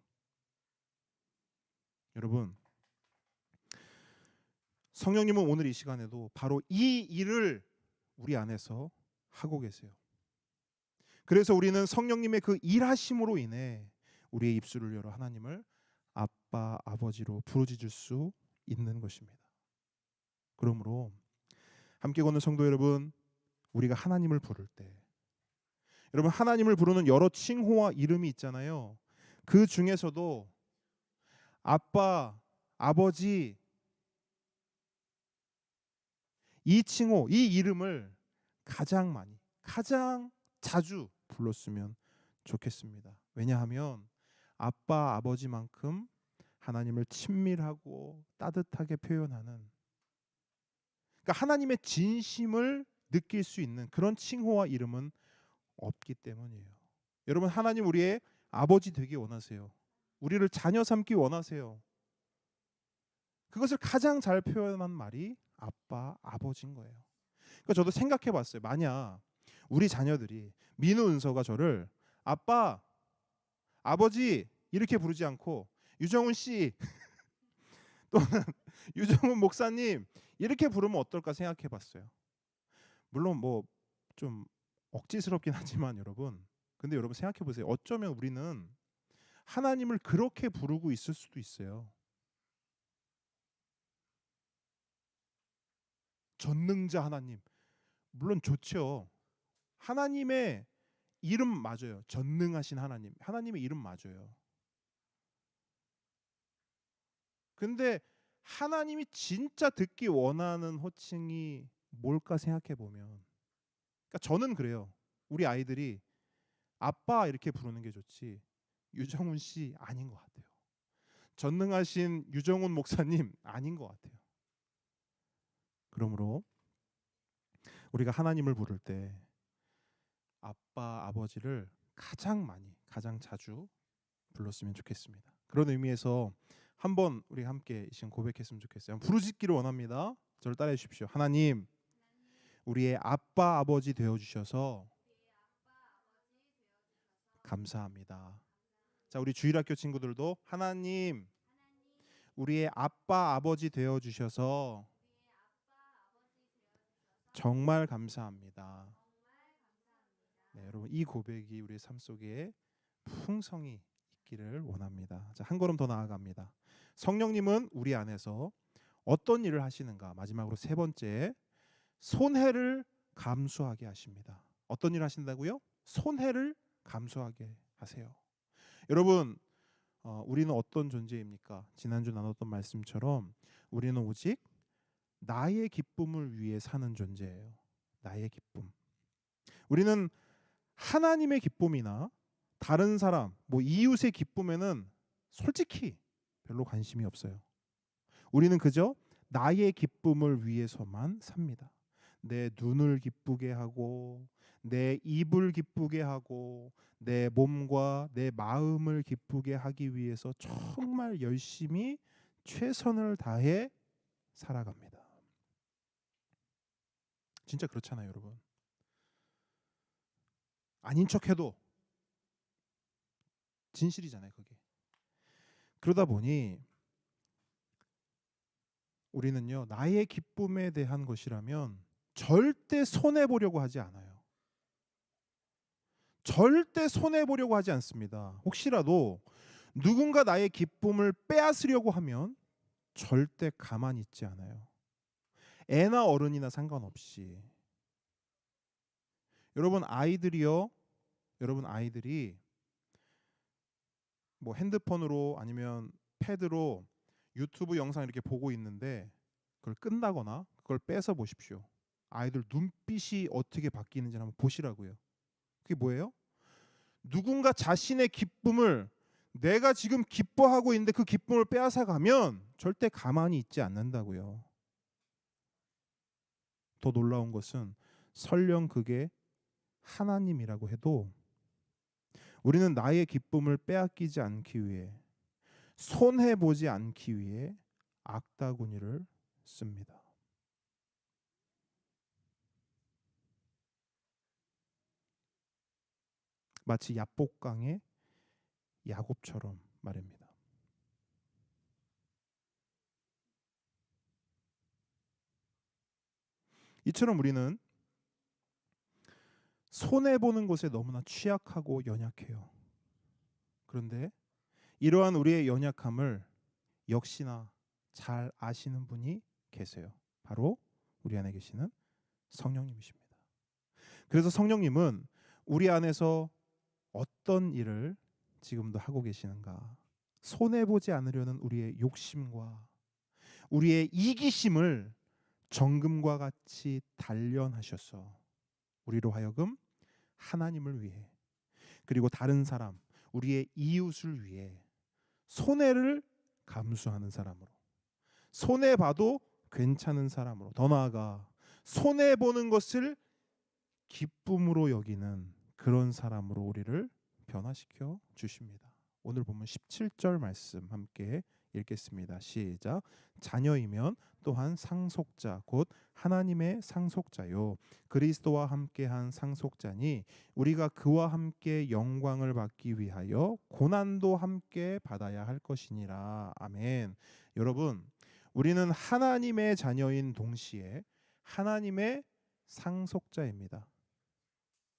여러분, 성령님은 오늘 이 시간에도 바로 이 일을 우리 안에서 하고 계세요. 그래서 우리는 성령님의 그 일하심으로 인해 우리의 입술을 열어 하나님을 아빠, 아버지로 부르짖을 수 있는 것입니다. 그러므로 함께 걷는 성도 여러분, 우리가 하나님을 부를 때, 여러분 하나님을 부르는 여러 칭호와 이름이 있잖아요. 그 중에서도 아빠, 아버지, 이 칭호, 이 이름을 가장 많이, 가장 자주 불렀으면 좋겠습니다. 왜냐하면 아빠, 아버지만큼 하나님을 친밀하고 따뜻하게 표현하는, 그러니까 하나님의 진심을 느낄 수 있는 그런 칭호와 이름은 없기 때문이에요. 여러분, 하나님 우리의 아버지 되기 원하세요. 우리를 자녀 삼기 원하세요. 그것을 가장 잘 표현한 말이 아빠, 아버지인 거예요. 그러니까 저도 생각해 봤어요. 만약 우리 자녀들이 민우, 은서가 저를 아빠, 아버지 이렇게 부르지 않고 유정훈 씨 또는 유정훈 목사님 이렇게 부르면 어떨까 생각해 봤어요. 물론 뭐 좀 억지스럽긴 하지만 여러분, 근데 여러분 생각해 보세요. 어쩌면 우리는 하나님을 그렇게 부르고 있을 수도 있어요. 전능자 하나님, 물론 좋죠. 하나님의 이름 맞아요. 전능하신 하나님, 하나님의 이름 맞아요. 근데 하나님이 진짜 듣기 원하는 호칭이 뭘까 생각해 보면, 그러니까 저는 그래요. 우리 아이들이 아빠 이렇게 부르는 게 좋지 유정훈 씨 아닌 것 같아요. 전능하신 유정훈 목사님 아닌 것 같아요. 그러므로 우리가 하나님을 부를 때 아빠, 아버지를 가장 많이, 가장 자주 불렀으면 좋겠습니다. 그런 의미에서 한번 우리 함께 이 시간 고백했으면 좋겠어요. 부르짖기를 원합니다. 저를 따라해 주십시오. 하나님, 우리의 아빠, 아버지 되어 주셔서 감사합니다. 자, 우리 주일학교 친구들도 하나님, 우리의 아빠, 아버지 되어 주셔서 정말 감사합니다. 네, 여러분 이 고백이 우리의 삶 속에 풍성이 있기를 원합니다. 자, 한 걸음 더 나아갑니다. 성령님은 우리 안에서 어떤 일을 하시는가? 마지막으로 세 번째, 손해를 감수하게 하십니다. 어떤 일을 하신다고요? 손해를 감수하게 하세요. 여러분, 우리는 어떤 존재입니까? 지난주 나눴던 말씀처럼 우리는 오직 나의 기쁨을 위해 사는 존재예요. 나의 기쁨. 우리는 하나님의 기쁨이나 다른 사람, 뭐 이웃의 기쁨에는 솔직히 별로 관심이 없어요. 우리는 그저 나의 기쁨을 위해서만 삽니다. 내 눈을 기쁘게 하고, 내 입을 기쁘게 하고, 내 몸과 내 마음을 기쁘게 하기 위해서 정말 열심히 최선을 다해 살아갑니다. 진짜 그렇잖아요, 여러분. 아닌 척해도 진실이잖아요, 그게. 그러다 보니 우리는요, 나의 기쁨에 대한 것이라면 절대 손해 보려고 하지 않아요. 절대 손해 보려고 하지 않습니다. 혹시라도 누군가 나의 기쁨을 빼앗으려고 하면 절대 가만히 있지 않아요. 애나 어른이나 상관없이. 여러분 아이들이요, 여러분 아이들이 뭐 핸드폰으로 아니면 패드로 유튜브 영상 이렇게 보고 있는데 그걸 끈다거나 그걸 뺏어 보십시오. 아이들 눈빛이 어떻게 바뀌는지 한번 보시라고요. 그게 뭐예요? 누군가 자신의 기쁨을, 내가 지금 기뻐하고 있는데 그 기쁨을 빼앗아 가면 절대 가만히 있지 않는다고요. 더 놀라운 것은 설령 그게 하나님이라고 해도 우리는 나의 기쁨을 빼앗기지 않기 위해, 손해 보지 않기 위해 악다구니를 씁니다. 마치 야복강의 야곱처럼 말입니다. 이처럼 우리는 손해보는 것에 너무나 취약하고 연약해요. 그런데 이러한 우리의 연약함을 역시나 잘 아시는 분이 계세요. 바로 우리 안에 계시는 성령님이십니다. 그래서 성령님은 우리 안에서 어떤 일을 지금도 하고 계시는가? 손해보지 않으려는 우리의 욕심과 우리의 이기심을 정금과 같이 단련하셔서 우리로 하여금 하나님을 위해, 그리고 다른 사람, 우리의 이웃을 위해 손해를 감수하는 사람으로, 손해봐도 괜찮은 사람으로, 더 나아가 손해보는 것을 기쁨으로 여기는 그런 사람으로 우리를 변화시켜 주십니다. 오늘 보면 17절 말씀 함께 읽겠습니다. 시작. 자녀이면 또한 상속자 곧 하나님의 상속자요 그리스도와 함께한 상속자니 우리가 그와 함께 영광을 받기 위하여 고난도 함께 받아야 할 것이니라. 아멘. 여러분, 우리는 하나님의 자녀인 동시에 하나님의 상속자입니다.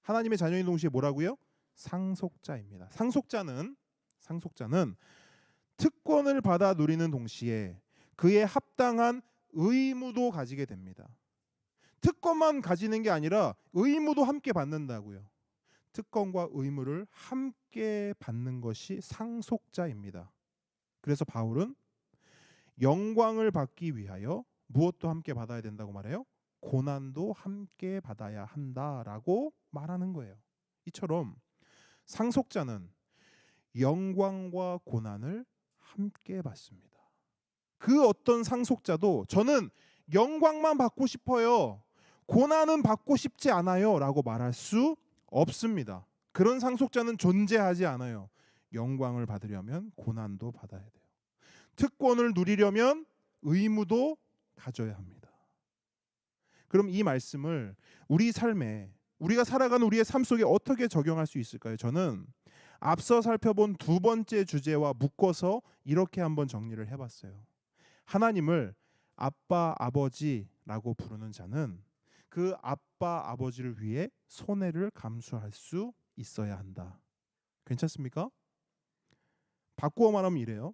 하나님의 자녀인 동시에 뭐라고요? 상속자입니다. 상속자는 특권을 받아 누리는 동시에 그에 합당한 의무도 가지게 됩니다. 특권만 가지는 게 아니라 의무도 함께 받는다고요. 특권과 의무를 함께 받는 것이 상속자입니다. 그래서 바울은 영광을 받기 위하여 무엇도 함께 받아야 된다고 말해요? 고난도 함께 받아야 한다라고 말하는 거예요. 이처럼 상속자는 영광과 고난을 함께 받습니다. 그 어떤 상속자도 저는 영광만 받고 싶어요, 고난은 받고 싶지 않아요 라고 말할 수 없습니다. 그런 상속자는 존재하지 않아요. 영광을 받으려면 고난도 받아야 돼요. 특권을 누리려면 의무도 가져야 합니다. 그럼 이 말씀을 우리 삶에, 우리가 살아가는 우리의 삶 속에 어떻게 적용할 수 있을까요? 저는 앞서 살펴본 두 번째 주제와 묶어서 이렇게 한번 정리를 해봤어요. 하나님을 아빠, 아버지라고 부르는 자는 그 아빠, 아버지를 위해 손해를 감수할 수 있어야 한다. 괜찮습니까? 바꾸어 말하면 이래요.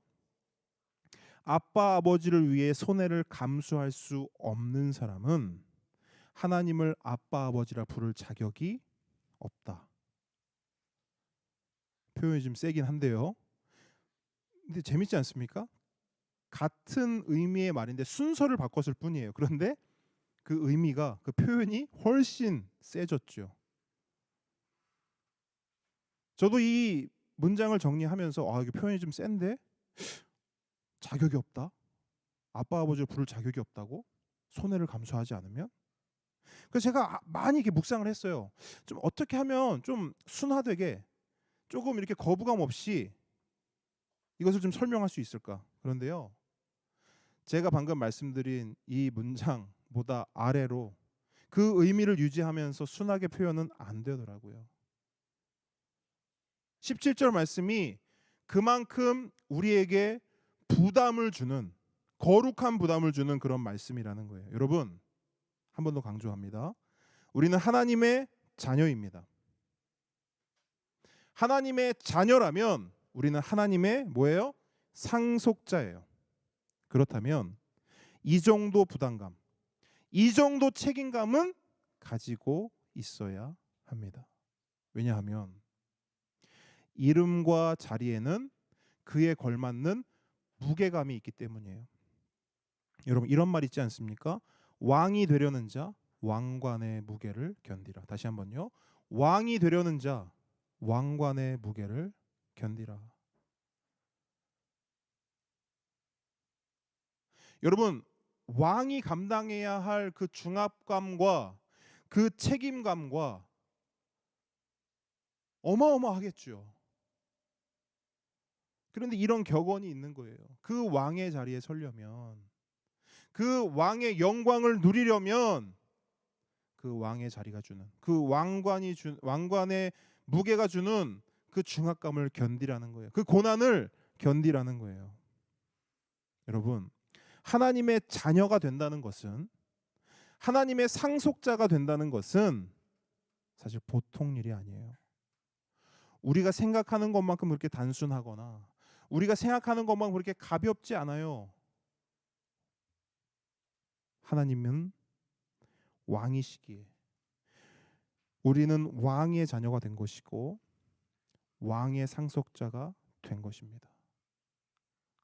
아빠, 아버지를 위해 손해를 감수할 수 없는 사람은 하나님을 아빠, 아버지라 부를 자격이 없다. 표현이 좀 세긴 한데요. 근데 재밌지 않습니까? 같은 의미의 말인데 순서를 바꿨을 뿐이에요. 그런데 그 의미가, 그 표현이 훨씬 세졌죠. 저도 이 문장을 정리하면서 이게 표현이 좀 센데? 자격이 없다? 아빠, 아버지를 부를 자격이 없다고? 손해를 감수하지 않으면? 그래서 제가 많이 이렇게 묵상을 했어요. 좀 어떻게 하면 좀 순화되게, 조금 이렇게 거부감 없이 이것을 좀 설명할 수 있을까? 그런데요, 제가 방금 말씀드린 이 문장보다 아래로 그 의미를 유지하면서 순하게 표현은 안 되더라고요. 17절 말씀이 그만큼 우리에게 부담을 주는, 거룩한 부담을 주는 그런 말씀이라는 거예요. 여러분, 한 번 더 강조합니다. 우리는 하나님의 자녀입니다. 하나님의 자녀라면 우리는 하나님의 뭐예요? 상속자예요. 그렇다면 이 정도 부담감, 이 정도 책임감은 가지고 있어야 합니다. 왜냐하면 이름과 자리에는 그에 걸맞는 무게감이 있기 때문이에요. 여러분, 이런 말 있지 않습니까? 왕이 되려는 자 왕관의 무게를 견디라. 다시 한번요. 왕이 되려는 자 왕관의 무게를 견디라. 여러분, 왕이 감당해야 할 그 중압감과 그 책임감과 어마어마하겠죠. 그런데 이런 격언이 있는 거예요. 그 왕의 자리에 서려면, 그 왕의 영광을 누리려면 그 왕의 자리가 주는, 그 왕관의 무게가 주는 그 중압감을 견디라는 거예요. 그 고난을 견디라는 거예요. 여러분, 하나님의 자녀가 된다는 것은, 하나님의 상속자가 된다는 것은 사실 보통 일이 아니에요. 우리가 생각하는 것만큼 그렇게 단순하거나 우리가 생각하는 것만큼 그렇게 가볍지 않아요. 하나님은 왕이시기에 우리는 왕의 자녀가 된 것이고 왕의 상속자가 된 것입니다.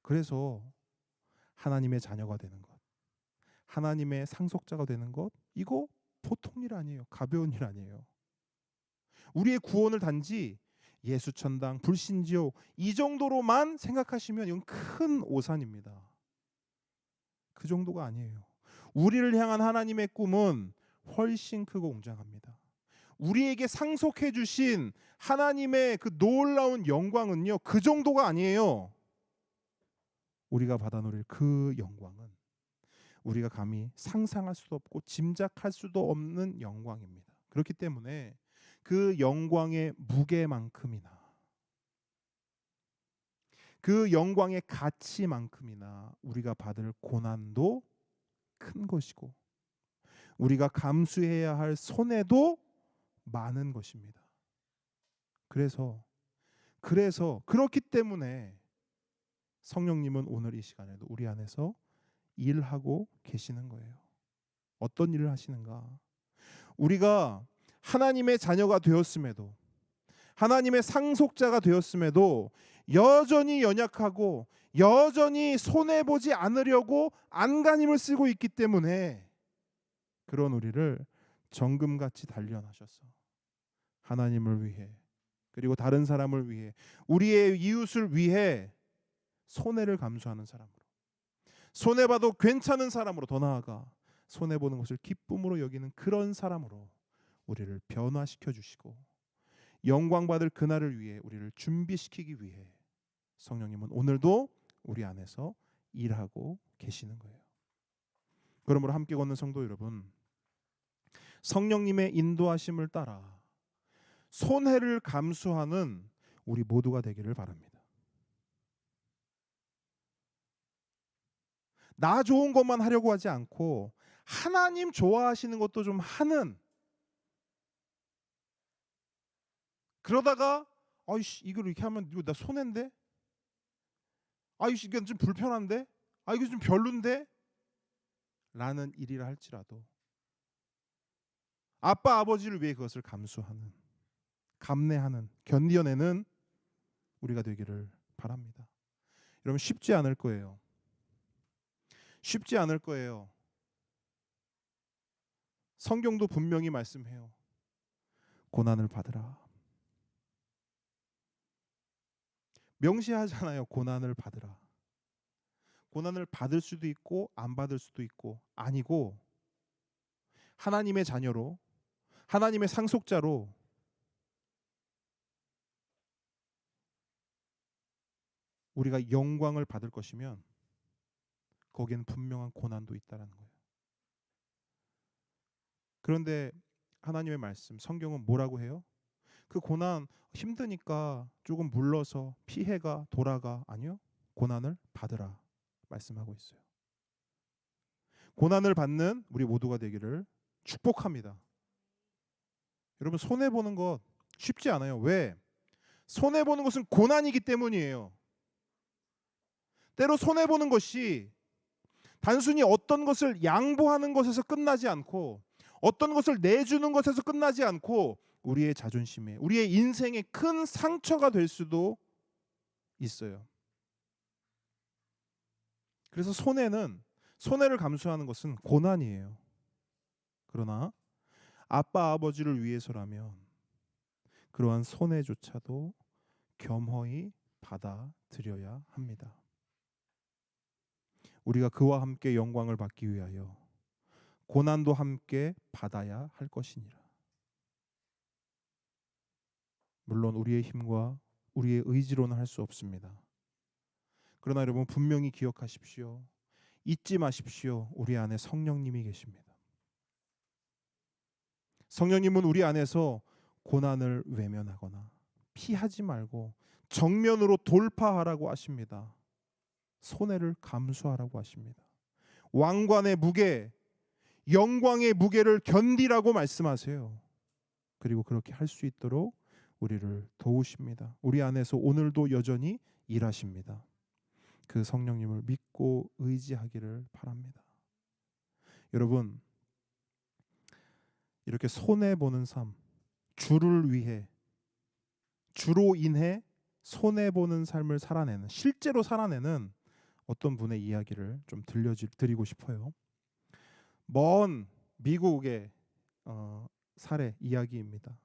그래서 하나님의 자녀가 되는 것, 하나님의 상속자가 되는 것, 이거 보통 일 아니에요. 가벼운 일 아니에요. 우리의 구원을 단지 예수천당, 불신지옥 이 정도로만 생각하시면 이건 큰 오산입니다. 그 정도가 아니에요. 우리를 향한 하나님의 꿈은 훨씬 크고 웅장합니다. 우리에게 상속해 주신 하나님의 그 놀라운 영광은요, 그 정도가 아니에요. 우리가 받아 누릴 그 영광은 우리가 감히 상상할 수도 없고 짐작할 수도 없는 영광입니다. 그렇기 때문에 그 영광의 무게만큼이나 그 영광의 가치만큼이나 우리가 받을 고난도 큰 것이고 우리가 감수해야 할 손해도 많은 것입니다. 그래서 그렇기 때문에 성령님은 오늘 이 시간에도 우리 안에서 일하고 계시는 거예요. 어떤 일을 하시는가? 우리가 하나님의 자녀가 되었음에도, 하나님의 상속자가 되었음에도 여전히 연약하고 여전히 손해보지 않으려고 안간힘을 쓰고 있기 때문에 그런 우리를 정금같이 단련하셔서 하나님을 위해, 그리고 다른 사람을 위해, 우리의 이웃을 위해 손해를 감수하는 사람으로, 손해봐도 괜찮은 사람으로, 더 나아가 손해보는 것을 기쁨으로 여기는 그런 사람으로 우리를 변화시켜 주시고 영광받을 그날을 위해 우리를 준비시키기 위해 성령님은 오늘도 우리 안에서 일하고 계시는 거예요. 그러므로 함께 걷는 성도 여러분, 성령님의 인도하심을 따라 손해를 감수하는 우리 모두가 되기를 바랍니다. 나 좋은 것만 하려고 하지 않고 하나님 좋아하시는 것도 좀 하는, 그러다가 아이씨 이걸 이렇게 하면 이거 나 손해인데, 아이씨 이게 좀 불편한데, 아 이거 좀 별론데 라는 일이라 할지라도 아빠 아버지를 위해 그것을 감수하는, 감내하는, 견뎌내는 우리가 되기를 바랍니다. 여러분 쉽지 않을 거예요. 쉽지 않을 거예요. 성경도 분명히 말씀해요. 고난을 받으라. 명시하잖아요. 고난을 받으라. 고난을 받을 수도 있고 안 받을 수도 있고, 아니고 하나님의 자녀로, 하나님의 상속자로 우리가 영광을 받을 것이면 거기에는 분명한 고난도 있다라는 거예요. 그런데 하나님의 말씀, 성경은 뭐라고 해요? 그 고난 힘드니까 조금 물러서 피해가, 돌아가. 아니요. 고난을 받으라 말씀하고 있어요. 고난을 받는 우리 모두가 되기를 축복합니다. 여러분 손해보는 것 쉽지 않아요. 왜? 손해보는 것은 고난이기 때문이에요. 때로 손해보는 것이 단순히 어떤 것을 양보하는 것에서 끝나지 않고, 어떤 것을 내주는 것에서 끝나지 않고 우리의 자존심에, 우리의 인생에 큰 상처가 될 수도 있어요. 그래서 손해를 감수하는 것은 고난이에요. 그러나 아빠 아버지를 위해서라면 그러한 손해조차도 겸허히 받아들여야 합니다. 우리가 그와 함께 영광을 받기 위하여 고난도 함께 받아야 할 것이니라. 물론 우리의 힘과 우리의 의지로는 할 수 없습니다. 그러나 여러분 분명히 기억하십시오. 잊지 마십시오. 우리 안에 성령님이 계십니다. 성령님은 우리 안에서 고난을 외면하거나 피하지 말고 정면으로 돌파하라고 하십니다. 손해를 감수하라고 하십니다. 왕관의 무게, 영광의 무게를 견디라고 말씀하세요. 그리고 그렇게 할 수 있도록 우리를 도우십니다. 우리 안에서 오늘도 여전히 일하십니다. 그 성령님을 믿고 의지하기를 바랍니다. 여러분, 이렇게 손해 보는 삶, 주를 위해 주로 인해 손해 보는 삶을 살아내는, 실제로 살아내는 어떤 분의 이야기를 좀 들려드리고 싶어요. 먼 미국의 사례 이야기입니다.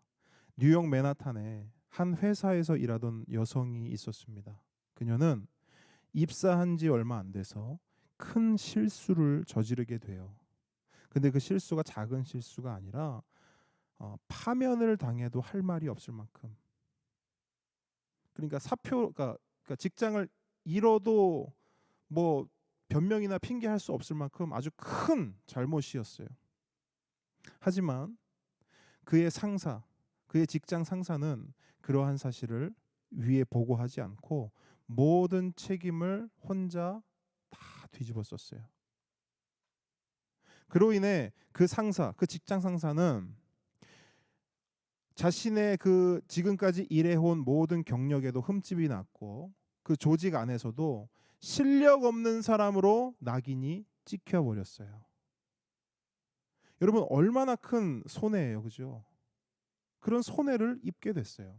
뉴욕 맨하탄에 한 회사에서 일하던 여성이 있었습니다. 그녀는 입사한 지 얼마 안 돼서 큰 실수를 저지르게 돼요. 근데 그 실수가 작은 실수가 아니라 파면을 당해도 할 말이 없을 만큼, 그러니까 그러니까 직장을 잃어도 뭐 변명이나 핑계할 수 없을 만큼 아주 큰 잘못이었어요. 하지만 그의 상사, 그의 직장 상사는 그러한 사실을 위에 보고하지 않고 모든 책임을 혼자 다 뒤집어 썼어요. 그로 인해 그 상사, 그 직장 상사는 자신의 그 지금까지 일해온 모든 경력에도 흠집이 났고 그 조직 안에서도 실력 없는 사람으로 낙인이 찍혀 버렸어요. 여러분 얼마나 큰 손해예요, 그죠? 그런 손해를 입게 됐어요.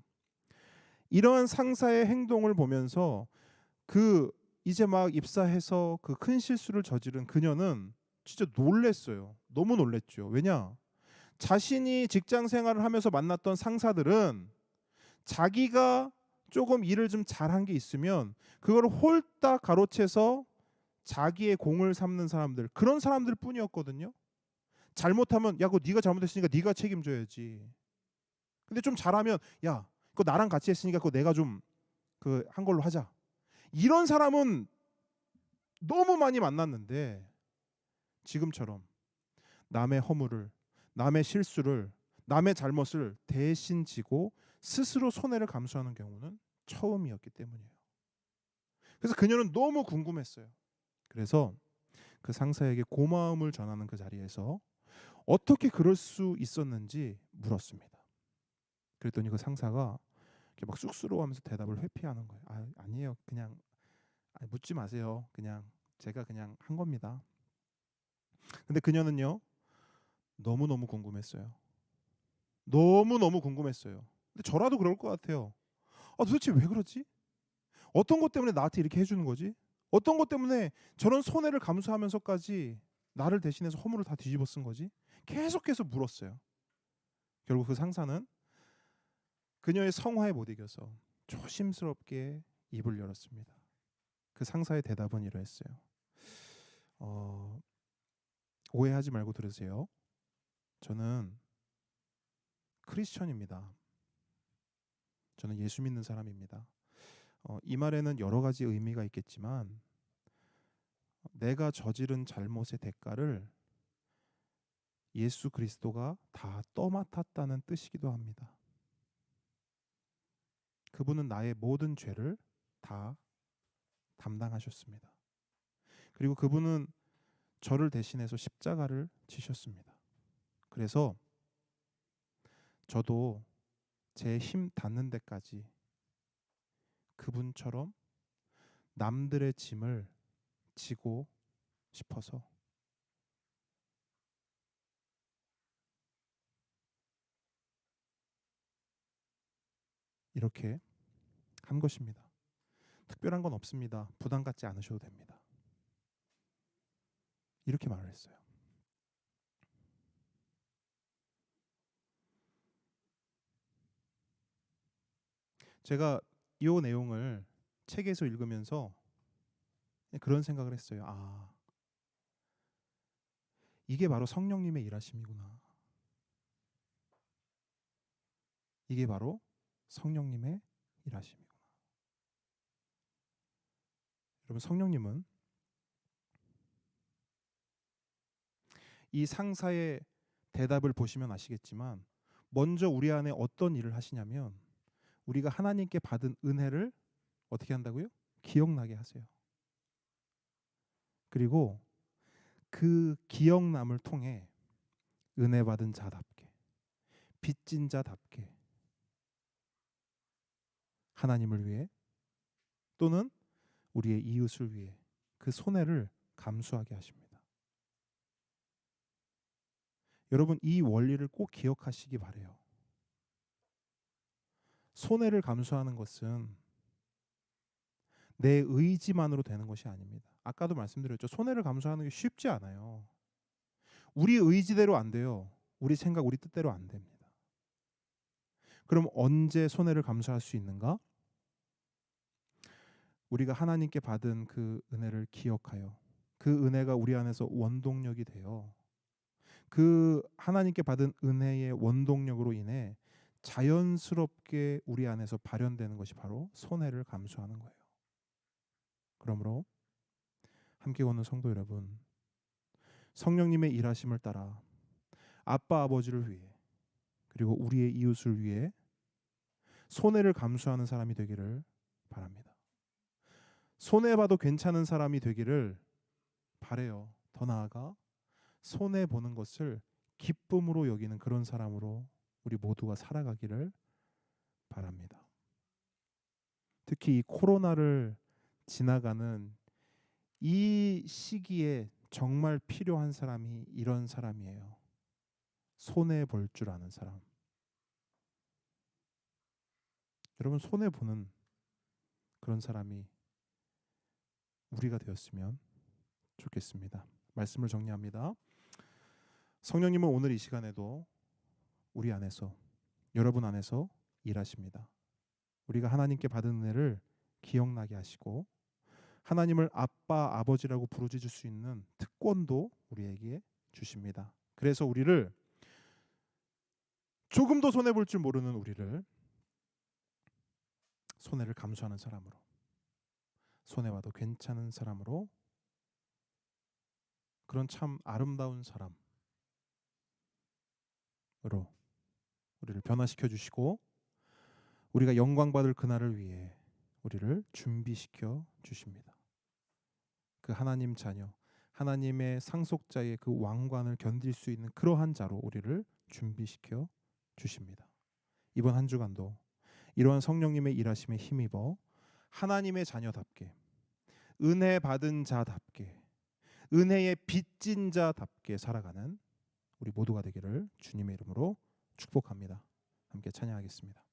이러한 상사의 행동을 보면서 그 이제 막 입사해서 그 큰 실수를 저지른 그녀는 진짜 놀랬어요. 너무 놀랬죠. 왜냐? 자신이 직장 생활을 하면서 만났던 상사들은 자기가 조금 일을 좀 잘한 게 있으면 그걸 홀딱 가로채서 자기의 공을 삼는 사람들, 그런 사람들 뿐이었거든요. 잘못하면 야, 그거 네가 잘못했으니까 네가 책임져야지. 근데 좀 잘하면 야, 그거 나랑 같이 했으니까 그거 내가 좀 그 한 걸로 하자. 이런 사람은 너무 많이 만났는데 지금처럼 남의 허물을, 남의 실수를, 남의 잘못을 대신 지고 스스로 손해를 감수하는 경우는 처음이었기 때문이에요. 그래서 그녀는 너무 궁금했어요. 그래서 그 상사에게 고마움을 전하는 그 자리에서 어떻게 그럴 수 있었는지 물었습니다. 그랬더니 그 상사가 이렇게 막 쑥스러워하면서 대답을 회피하는 거예요. 아니에요. 그냥 묻지 마세요. 그냥 제가 그냥 한 겁니다. 근데 그녀는요, 너무너무 궁금했어요. 너무너무 궁금했어요. 근데 저라도 그럴 것 같아요. 도대체 왜 그러지? 어떤 것 때문에 나한테 이렇게 해주는 거지? 어떤 것 때문에 저런 손해를 감수하면서까지 나를 대신해서 허물을 다 뒤집어 쓴 거지? 계속해서 물었어요. 결국 그 상사는 그녀의 성화에 못 이겨서 조심스럽게 입을 열었습니다. 그 상사의 대답은 이러했어요. 오해하지 말고 들으세요. 저는 크리스천입니다. 저는 예수 믿는 사람입니다. 이 말에는 여러 가지 의미가 있겠지만 내가 저지른 잘못의 대가를 예수 그리스도가 다 떠맡았다는 뜻이기도 합니다. 그분은 나의 모든 죄를 다 담당하셨습니다. 그리고 그분은 저를 대신해서 십자가를 지셨습니다. 그래서 저도 제 힘 닿는 데까지 그분처럼 남들의 짐을 지고 싶어서 이렇게 한 것입니다. 특별한 건 없습니다. 부담 갖지 않으셔도 됩니다. 이렇게 말을 했어요. 제가 이 내용을 책에서 읽으면서 그런 생각을 했어요. 이게 바로 성령님의 일하심이구나. 이게 바로 성령님의 일하심이구나. 여러분, 성령님은 이 상사의 대답을 보시면 아시겠지만 먼저 우리 안에 어떤 일을 하시냐면 우리가 하나님께 받은 은혜를 어떻게 한다고요? 기억나게 하세요. 그리고 그 기억남을 통해 은혜 받은 자답게, 빚진 자답게 하나님을 위해 또는 우리의 이웃을 위해 그 손해를 감수하게 하십니다. 여러분 이 원리를 꼭 기억하시기 바래요. 손해를 감수하는 것은 내 의지만으로 되는 것이 아닙니다. 아까도 말씀드렸죠. 손해를 감수하는 게 쉽지 않아요. 우리 의지대로 안 돼요. 우리 생각, 우리 뜻대로 안 됩니다. 그럼 언제 손해를 감수할 수 있는가? 우리가 하나님께 받은 그 은혜를 기억하여 그 은혜가 우리 안에서 원동력이 되어 그 하나님께 받은 은혜의 원동력으로 인해 자연스럽게 우리 안에서 발현되는 것이 바로 손해를 감수하는 거예요. 그러므로 함께 오는 성도 여러분, 성령님의 일하심을 따라 아빠 아버지를 위해 그리고 우리의 이웃을 위해 손해를 감수하는 사람이 되기를 바랍니다. 손해봐도 괜찮은 사람이 되기를 바래요. 더 나아가 손해 보는 것을 기쁨으로 여기는 그런 사람으로 우리 모두가 살아가기를 바랍니다. 특히 이 코로나를 지나가는 이 시기에 정말 필요한 사람이 이런 사람이에요. 손해 볼 줄 아는 사람. 여러분 손해 보는 그런 사람이 우리가 되었으면 좋겠습니다. 말씀을 정리합니다. 성령님은 오늘 이 시간에도 우리 안에서 여러분 안에서 일하십니다. 우리가 하나님께 받은 은혜를 기억나게 하시고 하나님을 아빠 아버지라고 부르짖을 수 있는 특권도 우리에게 주십니다. 그래서 우리를 조금도 손해 볼 줄 모르는 우리를 손해를 감수하는 사람으로 손해봐도 괜찮은 사람으로 그런 참 아름다운 사람으로 우리를 변화시켜 주시고 우리가 영광 받을 그날을 위해 우리를 준비시켜 주십니다. 그 하나님 자녀, 하나님의 상속자의 그 왕관을 견딜 수 있는 그러한 자로 우리를 준비시켜 주십니다. 이번 한 주간도 이러한 성령님의 일하심에 힘입어 하나님의 자녀답게 은혜 받은 자답게 은혜의 빚진 자답게 살아가는 우리 모두가 되기를 주님의 이름으로 축복합니다. 함께 찬양하겠습니다.